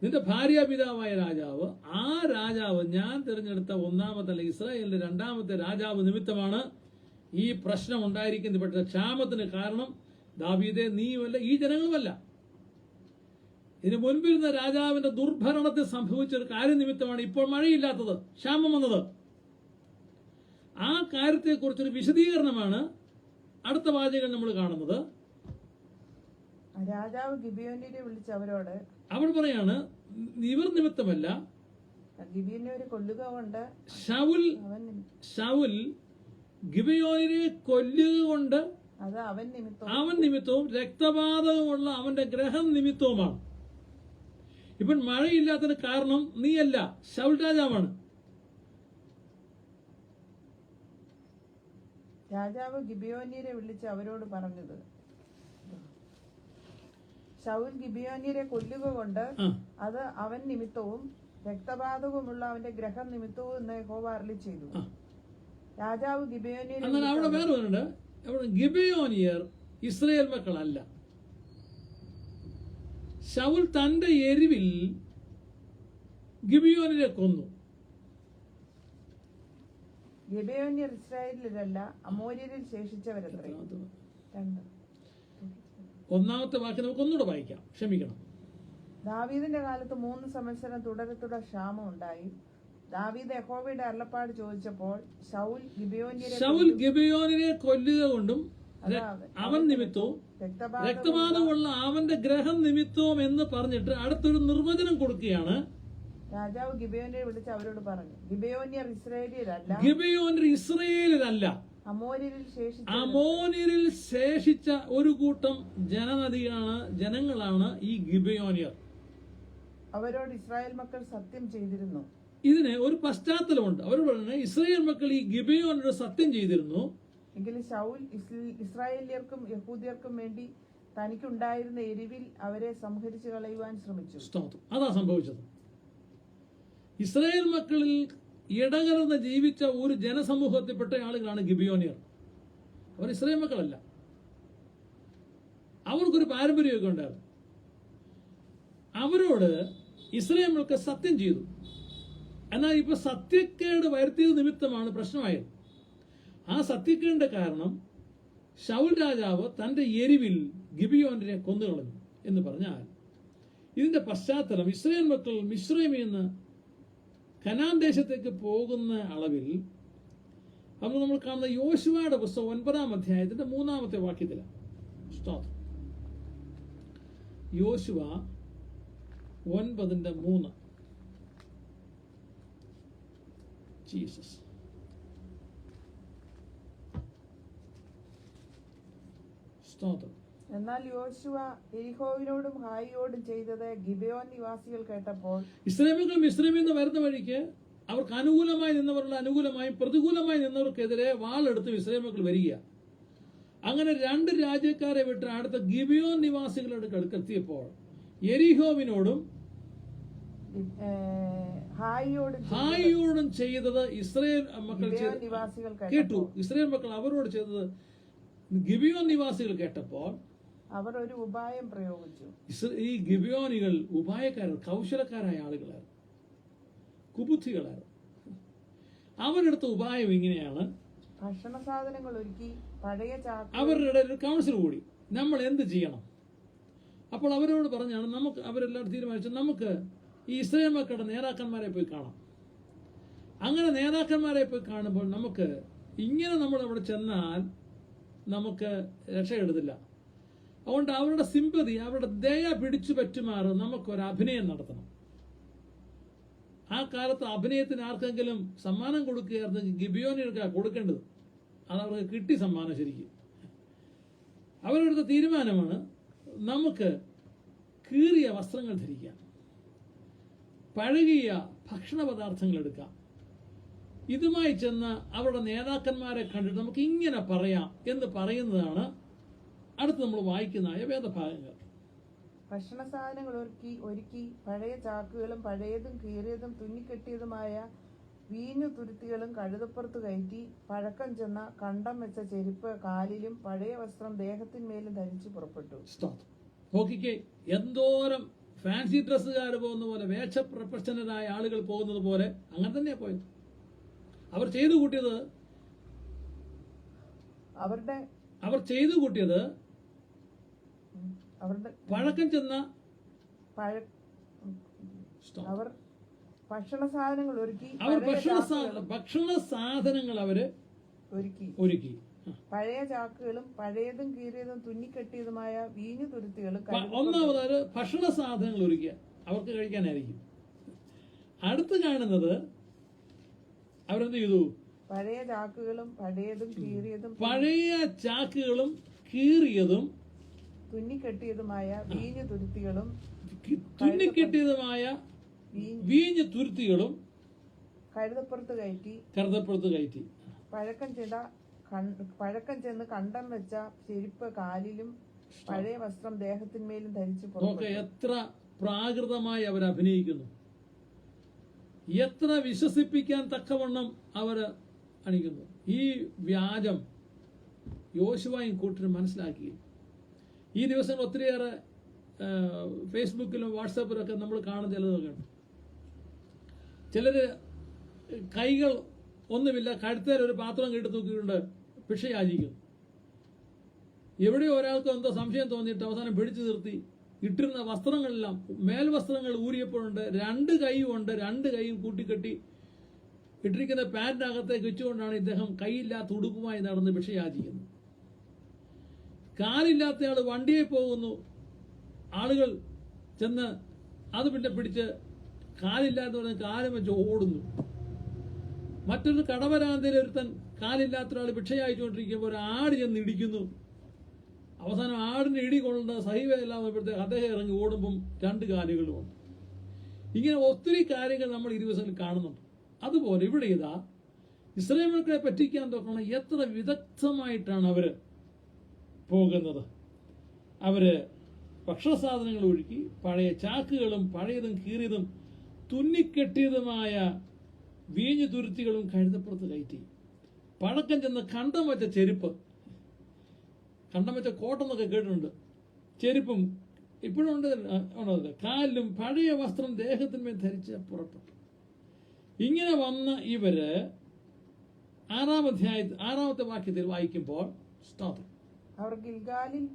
നിന്റെ ഭാര്യാപിതാവായ രാജാവ്, ആ രാജാവ്, ഞാൻ തിരഞ്ഞെടുത്ത 1-ാമത്തെ അല്ലെങ്കിൽ ഇസ്രായേലിന്റെ 2-ാമത്തെ രാജാവ് നിമിത്തമാണ് ഈ പ്രശ്നം ഉണ്ടായിരിക്കുന്നത്. പക്ഷേ ക്ഷാമത്തിന് കാരണം ദാവീദേ നീയുമല്ല, ഈ ജനങ്ങളുമല്ല. ഇതിനു മുൻപിരുന്ന രാജാവിന്റെ ദുർഭരണത്തിൽ സംഭവിച്ച ഒരു കാര്യം നിമിത്തമാണ് ഇപ്പോൾ മഴയില്ലാത്തത്, ക്ഷാമം വന്നത്. ആ കാര്യത്തെക്കുറിച്ചൊരു വിശദീകരണമാണ് അടുത്ത വാചകം നമ്മൾ കാണുന്നത്. രാജാവ് ഗിബെയോന്യരെ വിളിച്ച് അവരോട്, അവൾ പറയാണ്, ഇവർ നിമിത്തമല്ല, ഗിബെയോന്യരെ കൊല്ലുക കൊണ്ട് ശൗൽ ഗിബെയോനിനെ കൊല്ലുക കൊണ്ട് അത് അവൻ നിമിത്തവും രക്തപാതകമുള്ള അവന്റെ ഗ്രഹം നിമിത്തവുമാണ്. ഇപ്പം മഴയില്ലാത്തതിന് കാരണം നീയല്ല, ശൗൽ രാജാവാണ്. രാജാവ് ഗിബെയോന്യരെ വിളിച്ച് അവരോട് പറഞ്ഞത്, ശൗൽ ഗിബെയോന്യരെ കൊല്ലുക കൊണ്ട് അത് അവൻ നിമിത്തവും രക്തപാതകവുമുള്ള അവന്റെ ഗ്രഹം നിമിത്തവും എന്ന് യഹോവ അരുളിച്ചെയ്തു. രാജാവ് ഗിബെയോന്യരെ, അവിടെ വേറെ പറയുന്നുണ്ട്, ഗിബെയോനിയർ ഇസ്രായേൽ മക്കളല്ല. ശൗൽ തന്റെ എരിവിൽ ഗിബെയോനിനെ കൊന്നു. ഗിബെയോന്യർ ഇസ്രായേലിലല്ല, അമോര്യരിൽ ശേഷിച്ചവരത്രേ. 1-ാമത്തെ വാക്യം നമുക്ക് ഒന്നുകൂടെ വായിക്കാം, ക്ഷമിക്കണം. ദാവീദിന്റെ കാലത്ത് 3 സംവത്സരം തുടരെ ക്ഷാമം ഉണ്ടായി. ദാവീദ് യഹോവയുടെ അരുളപ്പാട് ചോദിച്ചപ്പോൾ ശൗൽ ഗിബെയോനിനെ കൊല്ലുക കൊണ്ടും അവൻ നിമിത്തവും രക്തപാതമുള്ള അവന്റെ ഗ്രഹം നിമിത്തവും എന്ന് പറഞ്ഞിട്ട് അടുത്തൊരു നിർവചനം കൊടുക്കുകയാണ്. രാജാവ് ഗിബെയോന്യരെ വിളിച്ച് അവരോട് പറഞ്ഞു, ഗിബെയോന്യർ ഇസ്രായേലിലല്ല, അമോര്യരിൽ ശേഷിച്ച ഒരു കൂട്ടം ജനങ്ങളാണ് ഈ ഗിബെയോന്യർ. അവരോട് ഇസ്രായേൽ മക്കൾ സത്യം ചെയ്തിരുന്നു. ഇതിന് ഒരു പശ്ചാത്തലമുണ്ട്. അവർ പറയുന്നത് ഇസ്രായേൽ മക്കൾ ഈ ഗിബെയോനോട് സത്യം ചെയ്തിരുന്നു. എങ്കിലും ശൗൽ ഇസ്രായേലിയർക്കും യഹൂദിയർക്കും വേണ്ടി തനിക്കുണ്ടായിരുന്ന എരിവിൽ അവരെ സംഹരിച്ചു കളയുവാൻ ശ്രമിച്ചു. അതാ സംഭവിച്ചത്. ഇസ്രായേൽ മക്കളിൽ ഇടകലർന്ന് ജീവിച്ച ഒരു ജനസമൂഹത്തിൽപ്പെട്ട ആളുകളാണ് ഗിബിയോനിയർ. അവർ ഇസ്രായേൽ മക്കളല്ല. അവർക്കൊരു പാരമ്പര്യമൊക്കെ ഉണ്ടായിരുന്നു. അവരോട് ഇസ്രായേൽ മക്കൾ സത്യം ചെയ്തു. എന്നാൽ ഇപ്പൊ സത്യക്കേട് വരുത്തിയത് നിമിത്തമാണ് പ്രശ്നമായത്. ആ സത്യക്കേടിന്റെ കാരണം ശൗൽ രാജാവ് തന്റെ എരിവിൽ ഗിബിയോനെ കൊന്നുകളഞ്ഞു എന്ന് പറഞ്ഞാൽ, ഇതിന്റെ പശ്ചാത്തലം ഇസ്രായേൽ മക്കൾ മിസ്രൈമിൽ നിന്ന് കനാൻ ദേശത്തേക്ക് പോകുന്ന അളവിൽ അപ്പോൾ നമ്മൾ കാണുന്ന യോശുവയുടെ പുസ്തകം 9-ാം അധ്യായത്തിന്റെ 3-ാമത്തെ വാക്യത്തിലാണ്. യോശുവ 9:3. ജീസസ്. സ്തോത്രം. എന്നാൽ യോശുവ എരിഹോവിനോടും ഹായിയോടും ചെയ്തത് ഗിബെയോൻ നിവാസികൾ കേട്ടപ്പോൾ, ഇസ്രായേൽ മിസ്രൈമിൽ നിന്ന് വരുന്ന വഴിക്ക് അവർക്ക് അനുകൂലമായി നിന്നവരുടെ അനുകൂലമായും പ്രതികൂലമായി നിന്നവർക്കെതിരെ വാളെടുത്ത് ഇസ്രായേൽ മക്കൾ വരിക. അങ്ങനെ 2 രാജ്യക്കാരെ വിട്ട് അടുത്ത ഗിബെയോൻ നിവാസികളുടെ അടുക്കെത്തിയപ്പോൾ എരിഹോവിനോടും ഹായിയോടും ചെയ്തത് ഇസ്രായേൽ മക്കൾ നിവാസികൾ കേട്ടു. ഇസ്രായേൽ മക്കൾ അവരോട് ചെയ്തത് ഗിബിയോൻ നിവാസികൾ കേട്ടപ്പോൾ അവർ ഒരു ഉപായം പ്രയോഗിച്ചു. ഈ ഗിബിയോനികൾ ഉപായക്കാരൻ, കൗശലക്കാരായ ആളുകളായിരുന്നു, കുബുദ്ധികളായിരുന്നു. അവരെടുത്ത ഉപായം ഇങ്ങനെയാണ്. ഭക്ഷണ സാധനങ്ങൾ ഒരുക്കി പഴയ അവരുടെ ഒരു കൗൺസിൽ കൂടി നമ്മൾ എന്ത് ചെയ്യണം. അപ്പോൾ അവരോട് പറഞ്ഞാണ്, നമുക്ക് അവരെല്ലാവരും തീരുമാനിച്ചു, നമുക്ക് ഈ ഇസ്രായേൽ മക്കളുടെ നേതാക്കന്മാരെ പോയി കാണാം. അങ്ങനെ നേതാക്കന്മാരെ പോയി കാണുമ്പോൾ നമുക്ക് ഇങ്ങനെ നമ്മൾ അവിടെ ചെന്നാൽ നമുക്ക് രക്ഷയെടുത്തില്ല. അതുകൊണ്ട് അവരുടെ സിമ്പതി, അവരുടെ ദയ പിടിച്ചു പറ്റുമാറ് നമുക്കൊരു അഭിനയം നടത്തണം. ആ കാലത്ത് അഭിനയത്തിന് ആർക്കെങ്കിലും സമ്മാനം കൊടുക്കുകയായിരുന്നെങ്കിൽ ഗിബിയോനികൾക്കാണ് കൊടുക്കേണ്ടത്. അത് അവർക്ക് കിട്ടി സമ്മാനം. ശരിക്കും അവരെടുത്ത തീരുമാനമാണ്, നമുക്ക് കീറിയ വസ്ത്രങ്ങൾ ധരിക്കാം, പഴകിയ ഭക്ഷണ പദാർത്ഥങ്ങൾ എടുക്കാം, ഇതുമായി ചെന്ന് അവരുടെ നേതാക്കന്മാരെ കണ്ടിട്ട് നമുക്ക് ഇങ്ങനെ പറയാം എന്ന് പറയുന്നതാണ് അടുത്ത് നമ്മൾ വായിക്കുന്ന വേദഭാഗങ്ങൾ. ഭക്ഷണ സാധനങ്ങൾ ഒരുക്കി പഴയ ചാക്കുകളും പഴയതും കീറിയതും തുന്നിക്കെട്ടിയതുമായ വീഞ്ഞു തുരുത്തികളും കഴുതപ്പുറത്ത് കയറ്റി പഴക്കം ചെന്ന കണ്ടം വെച്ച ചെരുപ്പ് കാലിലും പഴയ വസ്ത്രം ദേഹത്തിന്മേലും ധരിച്ചു പുറപ്പെട്ടു. നോക്കിക്കേ, എന്തോരം ഫാൻസി ഡ്രസ്സുകാർ പോകുന്ന പോലെ, വേഷപ്രൊഫഷണലായ ആളുകൾ പോകുന്നത് പോലെ അങ്ങനെ തന്നെയാ പോയത്. അവർ ചെയ്തു കൂട്ടിയത് പഴക്കം ചെന്ന അവർ ഭക്ഷണ സാധനങ്ങൾ ഒരുക്കി ഭക്ഷണ സാധനങ്ങൾ അവര് ഒരുക്കി പഴയ ചാക്കുകളും പഴയതും കീറിയതും തുന്നിക്കെട്ടിയതുമായ വീഞ്ഞു തുരുത്തികളും. ഒന്നാമത് ഭക്ഷണ സാധനങ്ങൾ ഒരുക്കുക, അവർക്ക് കഴിക്കാനായിരിക്കും. അടുത്ത് കാണുന്നത് അവരെന്ത് ചെയ്തു? പഴയ ചാക്കുകളും പഴയതും കീറിയതും തുന്നിക്കെട്ടിയതുമായ വീഞ്ഞു തുരുത്തികളും കഴുതപ്പുറത്ത് കയറ്റി പഴക്കം ചെന്ന് കണ്ടം വെച്ച ചെരുപ്പ് കാലിലും പഴയ വസ്ത്രം ദേഹത്തിന്മേലും ധരിച്ചു പുറപ്പെട്ടു. എത്ര പ്രാകൃതമായി അവർ അഭിനയിക്കുന്നു, എത്ര വിശ്വസിപ്പിക്കാൻ തക്കവണ്ണം അവർ അണിക്കുന്നു. ഈ വ്യാജം യോശുവയും കൂട്ടരും മനസ്സിലാക്കി. ഈ ദിവസങ്ങൾ ഒത്തിരിയേറെ ഫേസ്ബുക്കിലും വാട്സാപ്പിലും ഒക്കെ നമ്മൾ കാണുന്ന ചിലതൊക്കെ ഉണ്ട്. ചിലർ കൈകൾ ഒന്നുമില്ല, കഴുത്തേൽ ഒരു പാത്രം കേട്ട് തൂക്കിക്കൊണ്ട് ഭിക്ഷ യാചിക്കുന്നു. എവിടെയോ ഒരാൾക്ക് എന്തോ സംശയം തോന്നിയിട്ട് അവസാനം പിടിച്ചു നിർത്തി ഇട്ടിരുന്ന വസ്ത്രങ്ങളെല്ലാം, മേൽവസ്ത്രങ്ങൾ ഊരിയപ്പോഴുണ്ട് 2 കൈയും ഉണ്ട്, 2 കൈയും കൂട്ടിക്കെട്ടി ഇട്ടിരിക്കുന്ന പാന്റിനകത്തേക്ക് വെച്ചുകൊണ്ടാണ് ഇദ്ദേഹം കൈയില്ലാത്ത ഉടുപ്പുമായി നടന്ന് ഭിക്ഷ യാചിക്കുന്നത്. കാലില്ലാത്തയാൾ വണ്ടിയെ പോകുന്നു, ആളുകൾ ചെന്ന് അത് പിന്നെ പിടിച്ച് കാലില്ലാത്ത പറഞ്ഞ് കാലും വെച്ച് ഓടുന്നു. മറ്റൊരു കടവരാന്തയിൽ ഒരുത്തൻ കാലില്ലാത്ത ഒരാൾ ഭിക്ഷ അയച്ചുകൊണ്ടിരിക്കുമ്പോൾ ഒരു ആട് ചെന്ന് ഇടിക്കുന്നു. അവസാനം ആടിന് ഇടി കൊള്ളുന്ന സഹിവല്ലാത്തപ്പോഴത്തേക്ക് അദ്ദേഹം ഇറങ്ങി ഓടുമ്പം 2 കാലുകളുമുണ്ട്. ഇങ്ങനെ ഒത്തിരി കാര്യങ്ങൾ നമ്മൾ ഈ ദിവസങ്ങളിൽ കാണുന്നുണ്ട്. അതുപോലെ ഇവിടെ ഇതാ ഇസ്രായേൽ മക്കളെ പറ്റിക്കാൻ തോന്നണം എത്ര വിദഗ്ധമായിട്ടാണ് അവര് പോകുന്നത്. അവര് ഭക്ഷണ സാധനങ്ങൾ ഒഴുക്കി പഴയ ചാക്കുകളും പഴയതും കീറിയതും തുന്നിക്കെട്ടിയതുമായ വീഞ്ഞു തുരുത്തികളും കഴുതപ്പുറത്ത് കയറ്റി. പഴക്കം ചെന്ന് കണ്ടം വെച്ച ചെരുപ്പ്, കണ്ടം വെച്ച കോട്ടെന്നൊക്കെ കേട്ടിട്ടുണ്ട്, ചെരുപ്പും ഇപ്പോഴും ഉണ്ട്, കാലിലും പഴയ വസ്ത്രം ദേഹത്തിന്മേൽ ധരിച്ച് പുറപ്പെട്ടു. ഇങ്ങനെ വന്ന ഇവര് 6-ാം അധ്യായത്തിൽ 6-ാമത്തെ വാക്യത്തിൽ വായിക്കുമ്പോൾ സ്തോത്രം, അവർ ഗിൽഗാലിൽ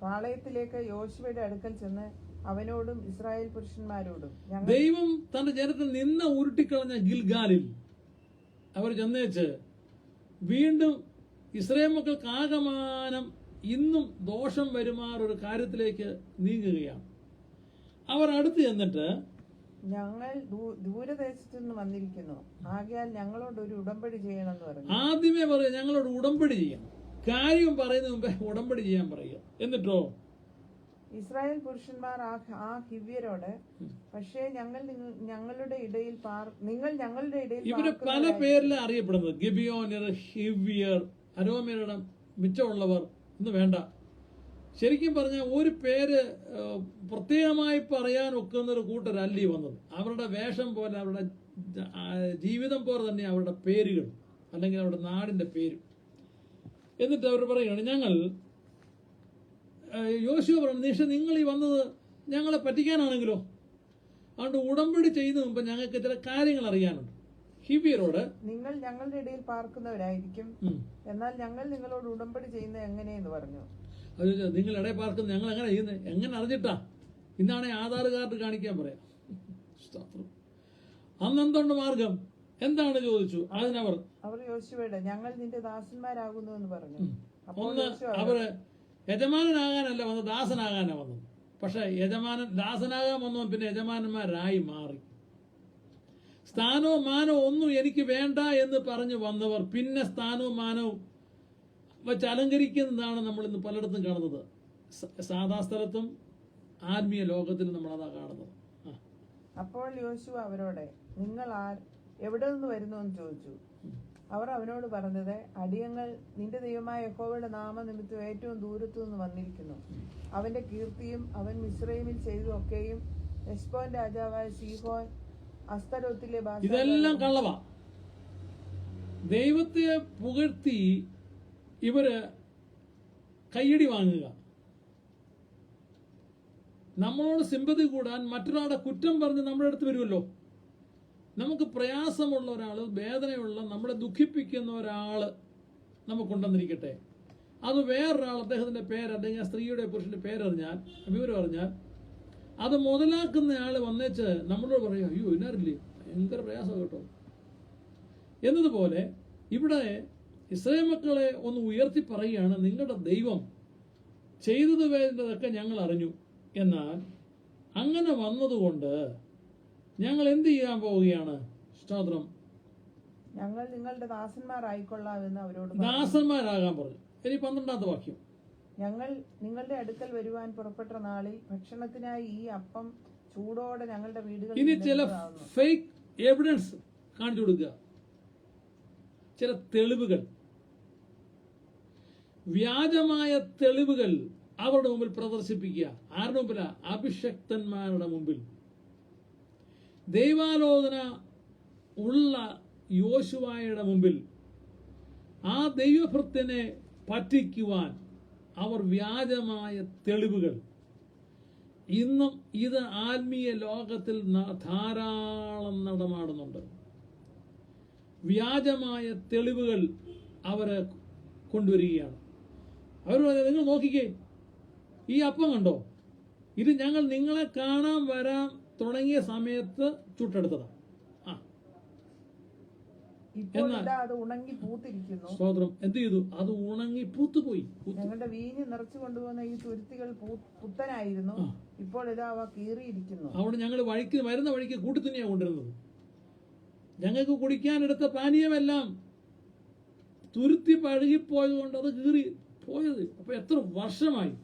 പാളയത്തിലേക്ക് യോശുവയുടെ അടുക്കൽ ചെന്ന് അവനോടും ഇസ്രായേൽ പുരുഷന്മാരോടും, ദൈവം തന്റെ ജനത്തിൽ നിന്ന ഉരുട്ടിക്കളഞ്ഞ ഗിൽഗാലിൽ അവർ ചെന്നേച്ച് വീണ്ടും ഇസ്രായേൽ മക്കൾക്ക് ആകമാനം ഇന്നും ദോഷം വരുമാറൊരു കാര്യത്തിലേക്ക് നീങ്ങുകയാണ്. അവർ അടുത്ത് ചെന്നിട്ട്, ഞങ്ങൾ ദൂരദേശത്തു നിന്ന് വന്നിരിക്കുന്നു, ആകയാൽ ഞങ്ങളോട് ഒരു ഉടമ്പടി ചെയ്യണമെന്ന് പറഞ്ഞു. ആദ്യമേ പറയുക ഞങ്ങളോട് ഉടമ്പടി ചെയ്യണം. കാര്യം പറയുന്നതിന് മുമ്പേ ഉടമ്പടി ചെയ്യാൻ പറയുക. എന്നിട്ടോ ഇസ്രായേൽ പുരുഷന്മാർ ആ ഹിവ്യരോട്, പക്ഷേ ഞങ്ങളുടെ ഇടയിൽ നിങ്ങൾ ഞങ്ങളുടെ ഇടയിൽ ഇവര് പല പേരിലാണ് അറിയപ്പെടുന്നത്. ഗിബിയോന്യർ, ഹിവ്യർ, അരോമ്യരുടെ മിച്ചമുള്ളവർ എന്ന് വേണ്ട. ശരിക്കും പറഞ്ഞാൽ ഒരു പേര് പ്രത്യേകമായി പറയാൻ ഒക്കുന്ന ഒരു കൂട്ടരല്ല ഈ വന്നത്. അവരുടെ വേഷം പോലെ, അവരുടെ ജീവിതം പോലെ തന്നെ അവരുടെ പേരുകൾ, അല്ലെങ്കിൽ അവരുടെ നാടിന്റെ പേര്. എന്നിട്ട് അവർ പറയുകയാണ്, ഞങ്ങൾ യോശുവ പറഞ്ഞു, നിങ്ങൾ ഈ വന്നത് ഞങ്ങളെ പറ്റിക്കാനാണെങ്കിലോ, അതുകൊണ്ട് ഉടമ്പടി ചെയ്യുന്ന മുമ്പ് ഞങ്ങൾക്ക് ചില കാര്യങ്ങൾ അറിയാനുണ്ട്. ഹിവ്യരോട്, നിങ്ങൾ ഞങ്ങളുടെ ഇടയിൽ പാർക്കുന്നവരായിരിക്കും, എന്നാൽ ഞങ്ങൾ നിങ്ങളോട് ഉടമ്പടി ചെയ്യുന്നത് എങ്ങനെയെന്ന് പറഞ്ഞു. അത് നിങ്ങൾ ഇടയിൽ പാർക്കുന്നത് ഞങ്ങൾ എങ്ങനെ ചെയ്യുന്നത്? എങ്ങനെ അറിഞ്ഞിട്ടാ? ഇന്നാണെ ആധാർ കാർഡ് കാണിക്കാൻ പറയാം. അന്നെന്തുണ്ട് മാർഗം? എന്താണ് ചോദിച്ചു. അവർ യോശുവയോട്, ഞങ്ങൾ നിന്റെ ദാസന്മാരാകുന്നു എന്ന് പറഞ്ഞു. ഒന്ന്, അവര് യജമാനനാകാനല്ല വന്നത്, ദാസനാകാനാ വന്നത്. പക്ഷെ ദാസനാകാൻ വന്നവൻ പിന്നെ യജമാനന്മാരായി മാറി. സ്ഥാനവും മാനവും ഒന്നും എനിക്ക് വേണ്ട എന്ന് പറഞ്ഞു വന്നവർ പിന്നെ സ്ഥാനവും മാനവും വെച്ച് അലങ്കരിക്കുന്നതാണ് നമ്മൾ ഇന്ന് പലയിടത്തും കാണുന്നത്. സാധാ സ്ഥലത്തും ആത്മീയ ലോകത്തിലും നമ്മളതാ കാണുന്നത്. അപ്പോൾ യോശുവ അവരോട്, നിങ്ങൾ എവിടെ നിന്ന് വരുന്നു എന്ന് ചോദിച്ചു. അവർ അവനോട് പറഞ്ഞത്, അടിയങ്ങൾ നിന്റെ ദൈവമായ യഹോവയുടെ നാമനിമിത്തം ഏറ്റവും ദൂരത്തു നിന്ന് വന്നിരിക്കുന്നു. അവന്റെ കീർത്തിയും അവൻ മിസ്രൈമിൽ ചെയ്തതൊക്കെയും ഹെശ്ബോൻ രാജാവായ സീഹോൻ അസ്തരോത്തിലെ ഇതെല്ലാം കള്ളവാ. ദൈവത്തെ പുകഴ്ത്തി ഇവര് കയ്യടി വാങ്ങുക, നമ്മളോട് സിമ്പതി കൂടാൻ മറ്റൊരാളുടെ കുറ്റം പറഞ്ഞ് നമ്മുടെ അടുത്ത് വരുമല്ലോ. നമുക്ക് പ്രയാസമുള്ള ഒരാൾ, വേദനയുള്ള, നമ്മളെ ദുഃഖിപ്പിക്കുന്ന ഒരാൾ നമുക്കുണ്ടെന്നിരിക്കട്ടെ. അത് വേറൊരാൾ അദ്ദേഹത്തിന്റെ പേര്, അല്ലെങ്കിൽ ആ സ്ത്രീയുടെ പുരുഷന്റെ പേരറിഞ്ഞാൽ, വിവരം അറിഞ്ഞാൽ, അത് മുതലാക്കുന്നയാൾ വന്നേച്ച് നമ്മളോട് പറയും, അയ്യോ ഇന്നറില്ലേ, ഭയങ്കര പ്രയാസം കേട്ടോ. എന്നതുപോലെ ഇവിടെ ഇസ്രായേൽ മക്കളെ ഒന്ന് ഉയർത്തി പറയുകയാണ്, നിങ്ങളുടെ ദൈവം ചെയ്തത് വേണ്ടതൊക്കെ ഞങ്ങൾ അറിഞ്ഞു. എന്നാൽ അങ്ങനെ വന്നതുകൊണ്ട് ഞങ്ങൾ എന്ത് ചെയ്യാൻ പോവുകയാണ്? സ്തോത്രം, ഞങ്ങൾ നിങ്ങളുടെ ദാസന്മാരായിക്കൊള്ളാമെന്ന് അവരോട് ദാസന്മാരാകാൻ പറഞ്ഞു. ഇനി 12-ാമത്തെ വാക്യം, ഞങ്ങൾ നിങ്ങളുടെ അടുക്കൽ വരുവാൻ പുറപ്പെട്ട നാളിൽ ഭക്ഷണത്തിനായി ഈ അപ്പം ചൂടോടെ ഞങ്ങളുടെ വീടുകളിൽ. ഇനി ചില ഫേക്ക് എവിഡൻസ് കാണിച്ചു കൊടുക്കുക, ചില തെളിവുകൾ, വ്യാജമായ തെളിവുകൾ അവരുടെ മുമ്പിൽ പ്രദർശിപ്പിക്കുക. ആരുടെ മുമ്പിലാ? അഭിഷക്തന്മാരുടെ മുമ്പിൽ. ദൈവാലോചന ഉള്ള യോശുവയുടെ മുമ്പിൽ ആ ദൈവഭൃത്യനെ പറ്റിക്കുവാൻ അവർ വ്യാജമായ തെളിവുകൾ. ഇന്നും ഇത് ആത്മീയ ലോകത്തിൽ ധാരാളം നടമാടുന്നുണ്ട്. വ്യാജമായ തെളിവുകൾ അവരെ കൊണ്ടുവരികയാണ്. അവർ പറയുന്നത്, നിങ്ങൾ നോക്കിക്കേ, ഈ അപ്പം കണ്ടോ, ഇത് ഞങ്ങൾ നിങ്ങളെ കാണാൻ വരാൻ തുടങ്ങിയ സമയത്ത് ചുട്ടെടുത്തതാണ്. സ്തോത്രം, എന്ത് ചെയ്തു? അത് ഉണങ്ങി പൂത്തുപോയി. ഞങ്ങളുടെ വീഞ്ഞ് നിറച്ചു കൊണ്ടുപോകുന്ന ഈ തുരുത്തികൾ പുത്തനായിരുന്നു, ഇപ്പോൾ ഇതാ അവ കീറിയിരിക്കുന്നു. അവിടെ ഞങ്ങൾ വരുന്ന വഴിക്ക് കൂട്ടിത്തന്നെയാണ് കൊണ്ടിരുന്നത്. ഞങ്ങൾക്ക് കുടിക്കാനെടുത്ത പാനീയമെല്ലാം തുരുത്തി പഴകിപ്പോയത് കൊണ്ട് അത് കീറി പോയത്. അപ്പൊ എത്ര വർഷമായി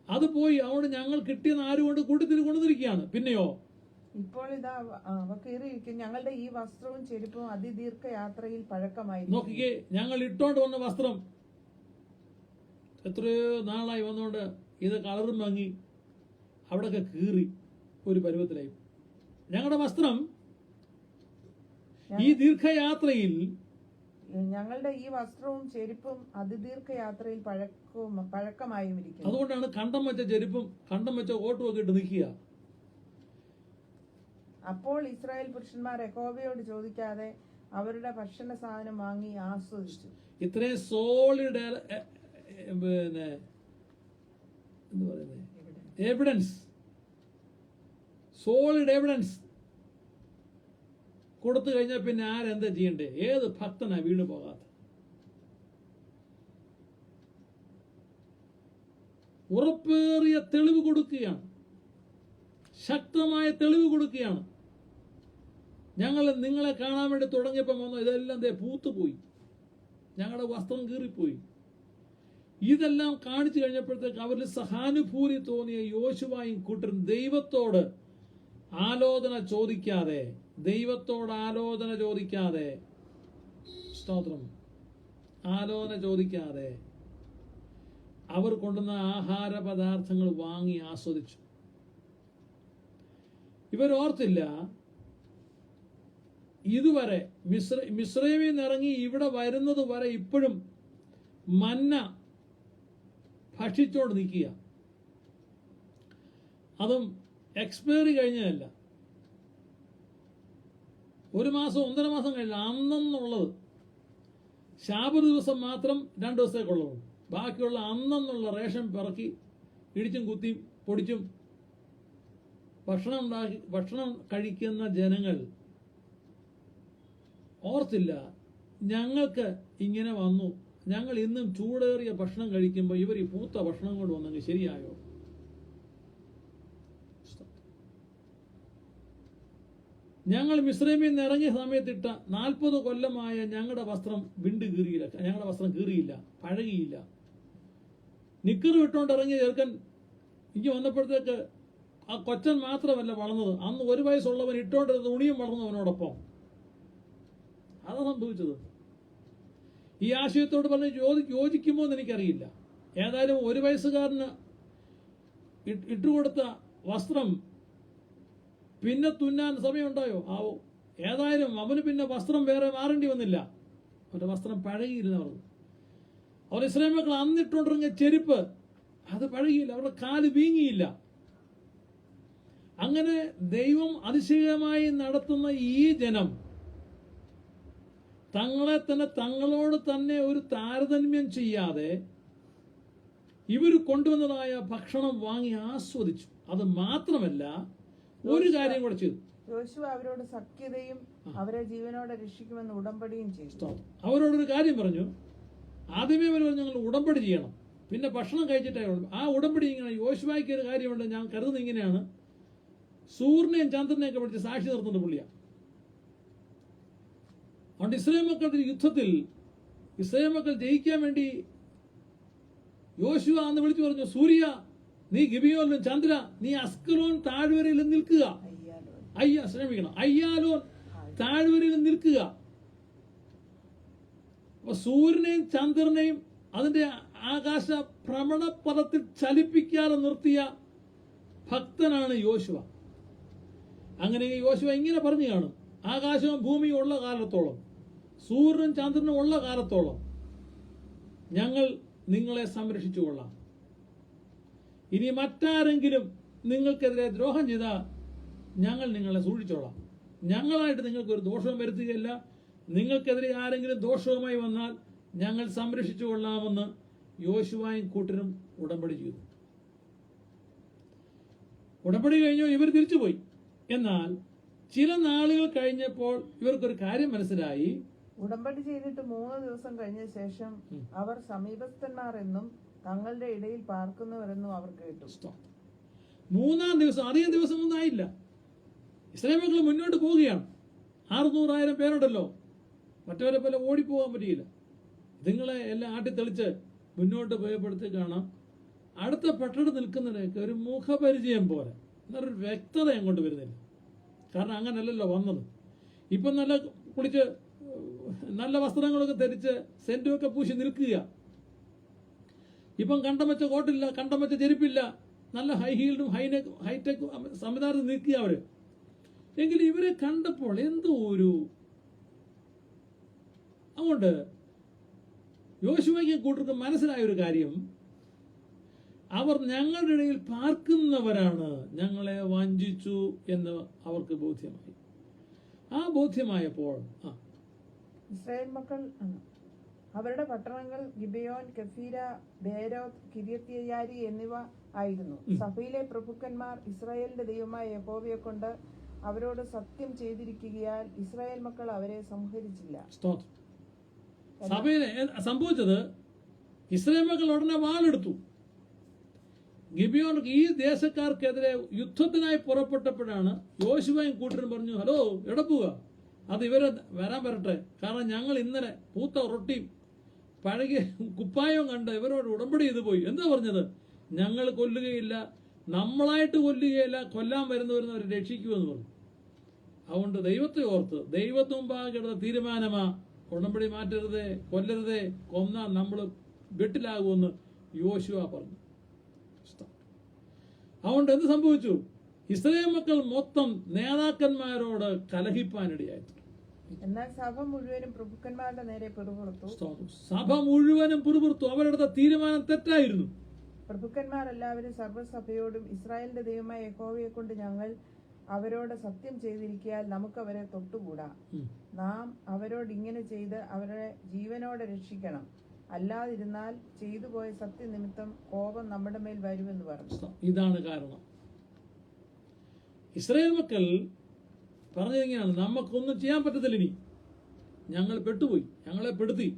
അത് പോയി. അവിടെ ഞങ്ങൾ കിട്ടിയെന്ന് ആരുകൊണ്ട് കൂട്ടത്തിൽ കൊണ്ടുവന്നിരിക്കുകയാണ്. പിന്നെയോ ഇപ്പോൾ ഇതാ അവ കീറിയിരിക്കും. ഞങ്ങളുടെ ഈ വസ്ത്രവും ചെരുപ്പും അതിദീർഘ യാത്രയിൽ പഴക്കമായി. നോക്കിക്കേ, ഞങ്ങൾ ഇട്ടോണ്ട് വന്ന വസ്ത്രം എത്രയോ നാളായി വന്നോണ്ട് ഇത് കളറും വാങ്ങി, അവിടെയൊക്കെ കീറി ഒരു പരുവത്തിലായി. ഞങ്ങളുടെ വസ്ത്രം ഈ ദീർഘയാത്രയിൽ, ഞങ്ങളുടെ ഈ വസ്ത്രവും ചെരുപ്പും അതിദീർഘയാത്രയിൽ പഴക്കമായും ഇരിക്കുന്നു. അതുകൊണ്ടാണ് കണ്ടം വെച്ച ചെരുപ്പും കണ്ടം വെച്ച ഓട്ടും ഒക്കെ ഇട്ട് നിൽക്കുക. അപ്പോൾ ഇസ്രായേൽ പുരുഷന്മാർ യഹോവയോട് ചോദിക്കാതെ അവരുടെ ഭക്ഷണ സാധനം വാങ്ങി ആസ്വദിച്ചു. ഇത്രയും സോളിഡ് പിന്നെ എന്ത് പറയുന്നത് എവിഡൻസ്, സോളിഡ് എവിഡൻസ് കൊടുത്തു കഴിഞ്ഞാൽ പിന്നെ ആരെന്താ ചെയ്യണ്ടേ? ഏത് ഭക്തനാ വീണു പോകാത്ത? ഉറപ്പേറിയ തെളിവ് കൊടുക്കുകയാണ്, ശക്തമായ തെളിവ് കൊടുക്കുകയാണ്. ഞങ്ങൾ നിങ്ങളെ കാണാൻ വേണ്ടി തുടങ്ങിയപ്പോൾ വന്നു ഇതെല്ലാം പൂത്തുപോയി, ഞങ്ങളുടെ വസ്ത്രം കീറിപ്പോയി. ഇതെല്ലാം കാണിച്ചു കഴിഞ്ഞപ്പോഴത്തേക്ക് അവരിൽ സഹാനുഭൂതി തോന്നിയ യോശുവയും കൂട്ടരും ദൈവത്തോട് ആലോചന ചോദിക്കാതെ, സ്തോത്രം, ആലോചന ചോദിക്കാതെ അവർ കൊണ്ടുവന്ന ആഹാര പദാർത്ഥങ്ങൾ വാങ്ങി ആസ്വദിച്ചു. ഇവരോർത്തില്ല ഇതുവരെ മിസ്രൈമിൽ നിന്ന് ഇറങ്ങി ഇവിടെ വരുന്നത് വരെ ഇപ്പോഴും മന്ന ഭക്ഷിച്ചോണ്ട് നിൽക്കുക. അതും എക്സ്പയറി കഴിഞ്ഞതല്ല, 1 മാസം 1.5 മാസം കഴിഞ്ഞില്ല. അന്നെന്നുള്ളത് ശാബത്ത് ദിവസം മാത്രം 2 ദിവസത്തേക്കുള്ളതും, ബാക്കിയുള്ള അന്നെന്നുള്ള റേഷൻ പിറക്കി ഇടിച്ചും കുത്തിയും പൊടിച്ചും ഭക്ഷണം കഴിക്കുന്ന ജനങ്ങൾ ഓർത്തില്ല ഞങ്ങൾക്ക് ഇങ്ങനെ വന്നു, ഞങ്ങൾ ഇന്നും ചൂടേറിയ ഭക്ഷണം കഴിക്കുമ്പോൾ ഇവർ ഈ പൂത്ത ഭക്ഷണം കൊണ്ട് വന്നെങ്കിൽ ശരിയായോ? ഞങ്ങൾ മിസ്രൈമിൽ നിന്ന് ഇറങ്ങിയ സമയത്തിട്ട 40 കൊല്ലമായ ഞങ്ങളുടെ വസ്ത്രം കീറിയില്ല, ഞങ്ങളുടെ വസ്ത്രം കീറിയില്ല, പഴകിയില്ല. നിക്കറ് ഇട്ടുകൊണ്ട് ഇറങ്ങിയ ചെറുക്കൻ ഇങ്ങനെ വന്നപ്പോഴത്തേക്ക് ആ കൊച്ചൻ മാത്രമല്ല വളർന്നത്, അന്ന് 1 വയസ്സുള്ളവൻ ഇട്ടുകൊണ്ടിരുന്ന തുണിയും വളർന്നു അവനോടൊപ്പം. അതാ സംഭവിച്ചത്. ഈ ആശയത്തോട് പറഞ്ഞ് യോജിക്കുമോ എന്ന് എനിക്കറിയില്ല. ഏതായാലും 1 വയസ്സുകാരന് ഇട്ടുകൊടുത്ത വസ്ത്രം പിന്നെ തുന്നാൻ സമയമുണ്ടായോ? ആവോ. ഏതായാലും അവന് പിന്നെ വസ്ത്രം വേറെ മാറേണ്ടി വന്നില്ല, അവരുടെ വസ്ത്രം പഴകിയിരുന്നു. അവർ ഇസ്രായേൽ മക്കൾ അന്നിട്ടുകൊണ്ടിറങ്ങിയ ചെരുപ്പ് അത് പഴകിയില്ല, അവരുടെ കാല് വീങ്ങിയില്ല. അങ്ങനെ ദൈവം അതിശയമായി നടത്തുന്ന ഈ ജനം തങ്ങളോട് തന്നെ ഒരു താരതമ്യം ചെയ്യാതെ ഇവർ കൊണ്ടുവന്നതായ ഭക്ഷണം വാങ്ങി ആസ്വദിച്ചു. അത് മാത്രമല്ല ഒരു കാര്യം കൂടെ ചെയ്തു. യോശുവ അവരോട് സഖ്യതയും അവരെ ജീവനോടെ രക്ഷിക്കുമെന്ന് ഉടമ്പടിയും ചെയ്തു. അവരോടൊരു കാര്യം പറഞ്ഞു. ആദ്യമേ അവർ പറഞ്ഞു ഞങ്ങൾ ഉടമ്പടി ചെയ്യണം, പിന്നെ ഭക്ഷണം കഴിച്ചിട്ടായി. ആ ഉടമ്പടി ഇങ്ങനെ യോശുവയ്ക്ക് ഒരു കാര്യമുണ്ട്, ഞാൻ കരുതുന്നത് ഇങ്ങനെയാണ്. സൂര്യനെയും ചന്ദ്രനെയും ഒക്കെ പഠിച്ച് സാക്ഷി നിർത്തുന്ന പുള്ളിയാണ്. അതുകൊണ്ട് ഇസ്രായേൽ മക്കളുടെ യുദ്ധത്തിൽ ഇസ്രായേൽ മക്കൾ ജയിക്കാൻ വേണ്ടി യോശുവ അന്ന് വിളിച്ചു പറഞ്ഞു, സൂര്യ നീ ഗിബിയോനിലും, ചന്ദ്ര നീ അസ്കലോൻ താഴ്വരയിലും നിൽക്കുക. അയ്യാലോൻ താഴ്വരയിലും നിൽക്കുക. അപ്പൊ സൂര്യനെയും ചന്ദ്രനെയും അതിന്റെ ആകാശ ഭ്രമണപഥത്തിൽ ചലിപ്പിക്കാതെ നിർത്തിയ ഭക്തനാണ് യോശുവ. അങ്ങനെ യോശുവ ഇങ്ങനെ പറഞ്ഞു കാണും, ആകാശവും ഭൂമിയും ഉള്ള കാലത്തോളം, സൂര്യനും ചന്ദ്രനും ഉള്ള കാലത്തോളം ഞങ്ങൾ നിങ്ങളെ സംരക്ഷിച്ചു കൊള്ളാം. ഇനി മറ്റാരെങ്കിലും നിങ്ങൾക്കെതിരെ ദ്രോഹം ചെയ്താൽ ഞങ്ങൾ നിങ്ങളെ സൂക്ഷിച്ചോളാം. ഞങ്ങളായിട്ട് നിങ്ങൾക്ക് ഒരു ദോഷവും വരുത്തുകയില്ല. നിങ്ങൾക്കെതിരെ ആരെങ്കിലും ദോഷവുമായി വന്നാൽ ഞങ്ങൾ സംരക്ഷിച്ചു കൊള്ളാമെന്ന് യോശുവയും കൂട്ടരും ഉടമ്പടി ചെയ്തു. ഉടമ്പടി കഴിഞ്ഞു, ഇവർ തിരിച്ചുപോയി. എന്നാൽ ചില നാളുകൾ കഴിഞ്ഞപ്പോൾ ഇവർക്കൊരു കാര്യം മനസ്സിലായി. ഉടമ്പടി ചെയ്തിട്ട് 3 ദിവസം കഴിഞ്ഞ ശേഷം അവർ സമീപസ്ഥന്മാർ എന്നും തങ്ങളുടെ ഇടയിൽ പാർക്കുന്നവരെന്നും അവർ കേട്ടു. 3-ാം ദിവസം, അധികം ദിവസമൊന്നും ആയില്ല, ഇസ്രായേൽ മക്കൾ മുന്നോട്ട് പോവുകയാണ്. 600,000 പേരുണ്ടല്ലോ, മറ്റവരെ പോലെ ഓടിപ്പോകാൻ പറ്റിയില്ല. ഇതുങ്ങളെ എല്ലാം ആട്ടിത്തെളിച്ച് മുന്നോട്ട് പോയപ്പോഴത്തേക്കാണ് അടുത്ത പെട്ടട് നിൽക്കുന്നതിനൊക്കെ ഒരു മുഖപരിചയം പോലെ, എന്നൊരു വ്യക്തത അങ്ങോട്ട് വരുന്നില്ല. കാരണം അങ്ങനല്ലല്ലോ വന്നത്. ഇപ്പം നല്ല കുളിച്ച് നല്ല വസ്ത്രങ്ങളൊക്കെ ധരിച്ച് സെന്റുമൊക്കെ പൂശി നിൽക്കുക. ഇപ്പം കണ്ടം വെച്ച കോട്ടില്ല, കണ്ടം വെച്ച ചെരുപ്പില്ല, നല്ല ഹൈ ഹീൽഡും ഹൈടെക് സംവിധാനം നിൽക്കുക അവർ. എങ്കിലും ഇവരെ കണ്ടപ്പോൾ എന്തോ ഒരു, അതുകൊണ്ട് യോശുവയ്ക്ക് കൂട്ടർക്ക് മനസ്സിലായ ഒരു കാര്യം, അവർ ഞങ്ങളുടെ ഇടയിൽ പാർക്കുന്നവരാണ്, ഞങ്ങളെ വഞ്ചിച്ചു എന്ന് അവർക്ക് ബോധ്യമായി. ആ ബോധ്യമായപ്പോൾ ഇസ്രായേൽ മക്കൾ അവരുടെ പട്ടണങ്ങൾ ഗിബെയോൻ, കെഫീര, ബേരോത്ത്, കിര്യത്യയാരി എന്നിവ ആയിരുന്നു. സഭയിലെ പ്രഭുക്കന്മാർ ഇസ്രായേലിന്റെ ദൈവമായ യഹോവയെ കൊണ്ട് അവരോട് സത്യം ചെയ്തിരിക്കുകയാൽ ഇസ്രായേൽ മക്കൾ അവരെ സംഹരിച്ചില്ല. സഭയിൽ സംഭവിച്ചത്, ഇസ്രായേൽ മക്കൾ ഉടനെ വാളെടുത്തു. ഗിബിയോൻ ഈ ദേശക്കാർക്കെതിരെ യുദ്ധത്തിനായി പുറപ്പെട്ടപ്പോഴാണ് യോശുവയും കൂട്ടരും പറഞ്ഞു, ഹലോ എടപ്പുക, അത് ഇവരെ വരട്ടെ, കാരണം ഞങ്ങൾ ഇന്നലെ പൂത്ത റൊട്ടിയും പഴകിയ കുപ്പായവും കണ്ട് ഇവരോട് ഉടമ്പടി ചെയ്തു പോയി. എന്താ പറഞ്ഞത്? ഞങ്ങൾ കൊല്ലുകയില്ല, നമ്മളായിട്ട് കൊല്ലുകയില്ല, കൊല്ലാൻ വരുന്നവരെ രക്ഷിക്കുമെന്ന് പറഞ്ഞു. അതുകൊണ്ട് ദൈവത്തെ ഓർത്ത് ദൈവത്തിന് മുമ്പാകെ എടുത്ത തീരുമാനമാ, ഉടമ്പടി മാറ്റരുതേ, കൊല്ലരുതേ, കൊന്നാൽ നമ്മൾ വെട്ടിലാകുമെന്ന് യോശുവ പറഞ്ഞു. അതുകൊണ്ട് എന്ത് സംഭവിച്ചു? ഇസ്രായേൽ മക്കൾ മൊത്തം നേതാക്കന്മാരോട് കലഹിപ്പാനിടയായി. എന്നാൽ സഭ മുഴുവനും പ്രഭുക്കന്മാരുടെ നേരെ പിറുപിറുത്തു. സഭ മുഴുവനും പിറുപിറുത്തു. അവരെടുത്ത തീരുമാനം തെറ്റായിരുന്നു. പ്രഭുക്കന്മാർ എല്ലാവരും സർവ്വസഭയോടും ഇസ്രായേലിന്റെ ദൈവമായ യഹോവയെ കൊണ്ട് ഞങ്ങൾ അവരോട് സത്യം ചെയ്തിരിക്കാൻ നമുക്ക് അവരെ തൊട്ടുകൂടാ. നാം അവരോട് ഇങ്ങനെ ചെയ്ത് അവരെ ജീവനോടെ രക്ഷിക്കണം, അല്ലാതിരുന്നാൽ ചെയ്തു പോയ സത്യനിമിത്തം കോപം നമ്മുടെ മേൽ വരുമെന്ന് പറഞ്ഞു. ഇതാണ് കാരണം. ഇസ്രായേൽ മക്കൾ പറഞ്ഞതെങ്ങനെയാണ്? നമുക്കൊന്നും ചെയ്യാൻ പറ്റത്തില്ല, ഇനി ഞങ്ങൾ പെട്ടുപോയി, ഞങ്ങളെ പെടുത്തി,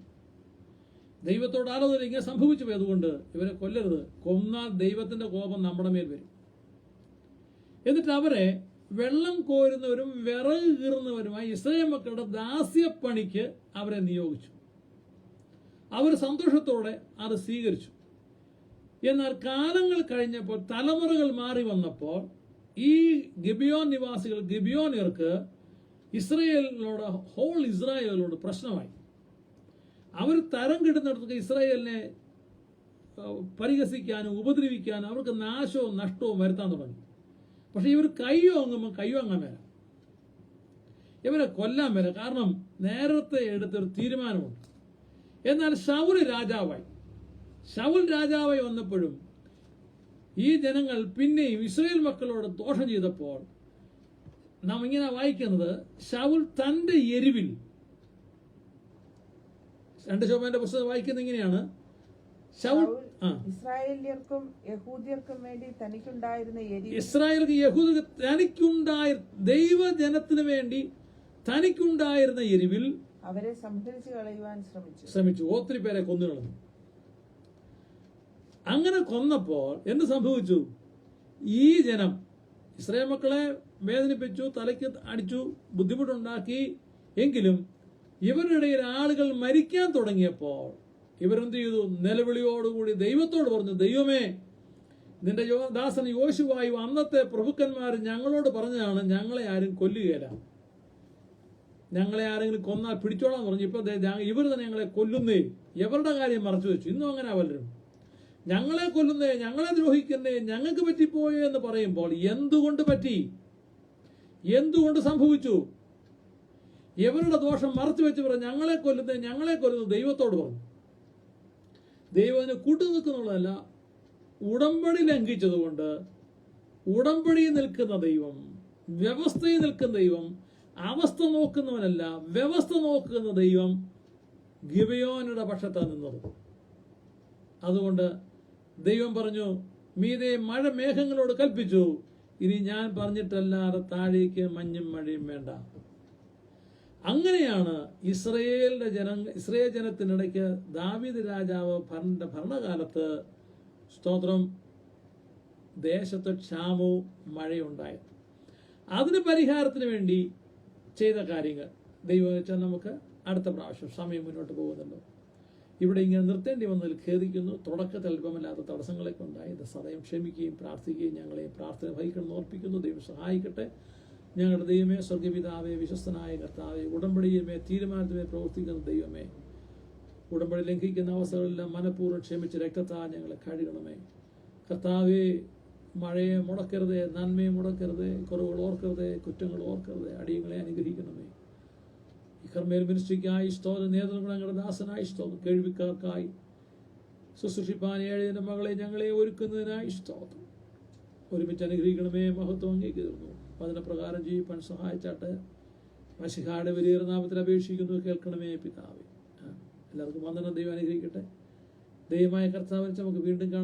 ദൈവത്തോട് ആലോചന ഇങ്ങനെ സംഭവിച്ചു പോയി, അതുകൊണ്ട് ഇവരെ കൊല്ലരുത്, കൊന്നാൽ ദൈവത്തിന്റെ കോപം നമ്മുടെ മേൽ വരും. എന്നിട്ട് അവരെ വെള്ളം കോരുന്നവരും വിറക് കീറുന്നവരുമായി ഇസ്രായേൽ മക്കളുടെ ദാസ്യപ്പണിക്ക് അവരെ നിയോഗിച്ചു. അവർ സന്തോഷത്തോടെ അത് സ്വീകരിച്ചു. എന്നാൽ കാലങ്ങൾ കഴിഞ്ഞപ്പോൾ, തലമുറകൾ മാറി വന്നപ്പോൾ, ഈ ഗിബിയോൻ നിവാസികൾ, ഗിബിയോനിയർക്ക് ഇസ്രായേലിനോട്, ഹോൾ ഇസ്രായേലിനോട് പ്രശ്നമായി. അവർ തരം കിട്ടുന്നിടത്തൊക്കെ ഇസ്രായേലിനെ പരിഹസിക്കാനും ഉപദ്രവിക്കാനും അവർക്ക് നാശവും നഷ്ടവും വരുത്താൻ തുടങ്ങി. പക്ഷെ ഇവർ കയ്യോങ്ങാൻ വരാം, ഇവരെ കൊല്ലാൻ വരാം. കാരണം നേരത്തെ എടുത്തൊരു തീരുമാനമുണ്ട്. എന്നാൽ ശൗൽ രാജാവായി വന്നപ്പോഴും ഈ ജനങ്ങൾ പിന്നെയും ഇസ്രായേൽ മക്കളോട് ദോഷം ചെയ്തപ്പോൾ നാം ഇങ്ങനെ വായിക്കുന്നത്, ശൗൽ തന്റെ എരിവിൽ, 2 ശമൂവേലിന്റെ പുസ്തകം വായിക്കുന്നത് ഇങ്ങനെയാണ്, ഇസ്രായേലിയർക്കും യഹൂദ്യർക്കും വേണ്ടി തനിക്കുണ്ടായിരുന്ന എരിവ്, ഇസ്രായേൽക്ക് യഹൂദർക്ക് തനിക്കുണ്ടായ ദൈവജനത്തിന് വേണ്ടി തനിക്കുണ്ടായിരുന്ന എരിവിൽ അവരെ സംഹരിച്ചു കളയുവാൻ ശ്രമിച്ചു. ഒത്തിരി പേരെ കൊന്നുകളഞ്ഞു. അങ്ങനെ കൊന്നപ്പോൾ എന്ത് സംഭവിച്ചു? ഈ ജനം ഇസ്രായേൽ മക്കളെ വേദനിപ്പിച്ചു, തലയ്ക്ക് അടിച്ചു, ബുദ്ധിമുട്ടുണ്ടാക്കി. എങ്കിലും ഇവരുടെ ഇടയിൽ ആളുകൾ മരിക്കാൻ തുടങ്ങിയപ്പോൾ ഇവരെന്ത് ചെയ്തു? നിലവിളിയോടുകൂടി ദൈവത്തോട് പറഞ്ഞു, ദൈവമേ, നിന്റെ ദാസൻ യോശുവായും അന്നത്തെ പ്രഭുക്കന്മാർ ഞങ്ങളോട് പറഞ്ഞതാണ്, ഞങ്ങളെ ആരും കൊല്ലുകയില്ല, ഞങ്ങളെ ആരെങ്കിലും കൊന്നാൽ പിടിച്ചോളാന്ന് പറഞ്ഞു. ഇപ്പൊ ഇവർ തന്നെ ഞങ്ങളെ കൊല്ലുന്നേ, എവരുടെ കാര്യം മറച്ചു വെച്ചു. ഇന്നും അങ്ങനെ പലരും ഞങ്ങളെ കൊല്ലുന്നേ, ഞങ്ങളെ ദ്രോഹിക്കുന്നേ, ഞങ്ങൾക്ക് പറ്റിപ്പോയോ എന്ന് പറയുമ്പോൾ എന്തുകൊണ്ട് പറ്റി, എന്തുകൊണ്ട് സംഭവിച്ചു? ഇവരുടെ ദോഷം മറച്ചു വെച്ച് പറഞ്ഞു, ഞങ്ങളെ കൊല്ലുന്നത് ദൈവത്തോട് പറഞ്ഞു. ദൈവത്തിന് കൂട്ടുനിൽക്കുന്നുള്ളതല്ല, ഉടമ്പടി ലംഘിച്ചതുകൊണ്ട് ഉടമ്പടിയിൽ നിൽക്കുന്ന ദൈവം, വ്യവസ്ഥയിൽ നിൽക്കുന്ന ദൈവം, അവസ്ഥ നോക്കുന്നവനല്ല, വ്യവസ്ഥ നോക്കുന്ന ദൈവം ഗിബെയോനുടെ പക്ഷത്താണ് നിന്നത്. അതുകൊണ്ട് ദൈവം പറഞ്ഞു, മീതെ മഴ മേഘങ്ങളോട് കൽപ്പിച്ചു, ഇനി ഞാൻ പറഞ്ഞിട്ടല്ലാതെ താഴേക്ക് മഞ്ഞും മഴയും വേണ്ട. അങ്ങനെയാണ് ഇസ്രായേൽ ജനത്തിനിടയ്ക്ക് ദാവീദ് രാജാവ് ഭരണകാലത്ത് സ്തോത്രം ദേശത്ത് ക്ഷാമവും മഴയുണ്ടായത്. അതിന് പരിഹാരത്തിന് വേണ്ടി ചെയ്ത കാര്യങ്ങൾ ദൈവം വെച്ചാൽ നമുക്ക് അടുത്ത പ്രാവശ്യം, സമയം മുന്നോട്ട് പോകുന്നുണ്ട്, ഇവിടെ ഇങ്ങനെ നിർത്തേണ്ടി വന്നതിൽ ഖേദിക്കുന്നു. തുടക്കത്തിൽ അല്പമല്ലാത്ത തടസ്സങ്ങളൊക്കെ ഉണ്ടായി. സദയം ക്ഷമിക്കുകയും പ്രാർത്ഥിക്കുകയും ഞങ്ങളെയും പ്രാർത്ഥന വഹിക്കണം ഓർപ്പിക്കുന്നു. ദൈവം സഹായിക്കട്ടെ. ഞങ്ങളുടെ ദൈവമേ, സ്വർഗപിതാവേ, വിശ്വസ്തനായ കർത്താവേ, ഉടമ്പടിയുമേ തീരുമാനത്തിമേ പ്രവർത്തിക്കുന്ന ദൈവമേ, ഉടമ്പടി ലംഘിക്കുന്ന അവസ്ഥകളെല്ലാം മനഃപൂർവ്വം ക്ഷമിച്ച് രക്തത്താൽ ഞങ്ങളെ കഴുകണമേ. കർത്താവേ, മഴയെ മുടക്കരുത്, നന്മയെ മുടക്കരുത്, കുറവുകൾ ഓർക്കരുത്, കുറ്റങ്ങൾ ഓർക്കരുത്. അടിയങ്ങളെ അനുഗ്രഹിക്കണമേ. ഈ കർമ്മേൽ മിനിസ്ട്രിക്കായി സ്തോത്രം, നേതൃത്വം ഞങ്ങളുടെ ദാസനായി സ്തോത്രം, കേൾവിക്കാർക്കായി ശുശ്രൂഷിപ്പാൻ ഏഴതിൻ്റെ മകളെ ഞങ്ങളെ ഒരുക്കുന്നതിനായി സ്തോത്രം. ഒരുമിച്ച് അനുഗ്രഹിക്കണമേ. മഹത്വം അങ്ങേക്ക് തീർന്നു. വചനപ്രകാരം ജീവിപ്പാൻ സഹായിച്ചാട്ട് മശിഹായുടെ വലിയ നാമത്തിൽ അപേക്ഷിക്കുന്നു. കേൾക്കണമേ പിതാവേ. എല്ലാവർക്കും വന്ദനം. ദൈവം അനുഗ്രഹിക്കട്ടെ. ദൈവമായ കർത്താവിനെ നമുക്ക് വീണ്ടും കാണാം.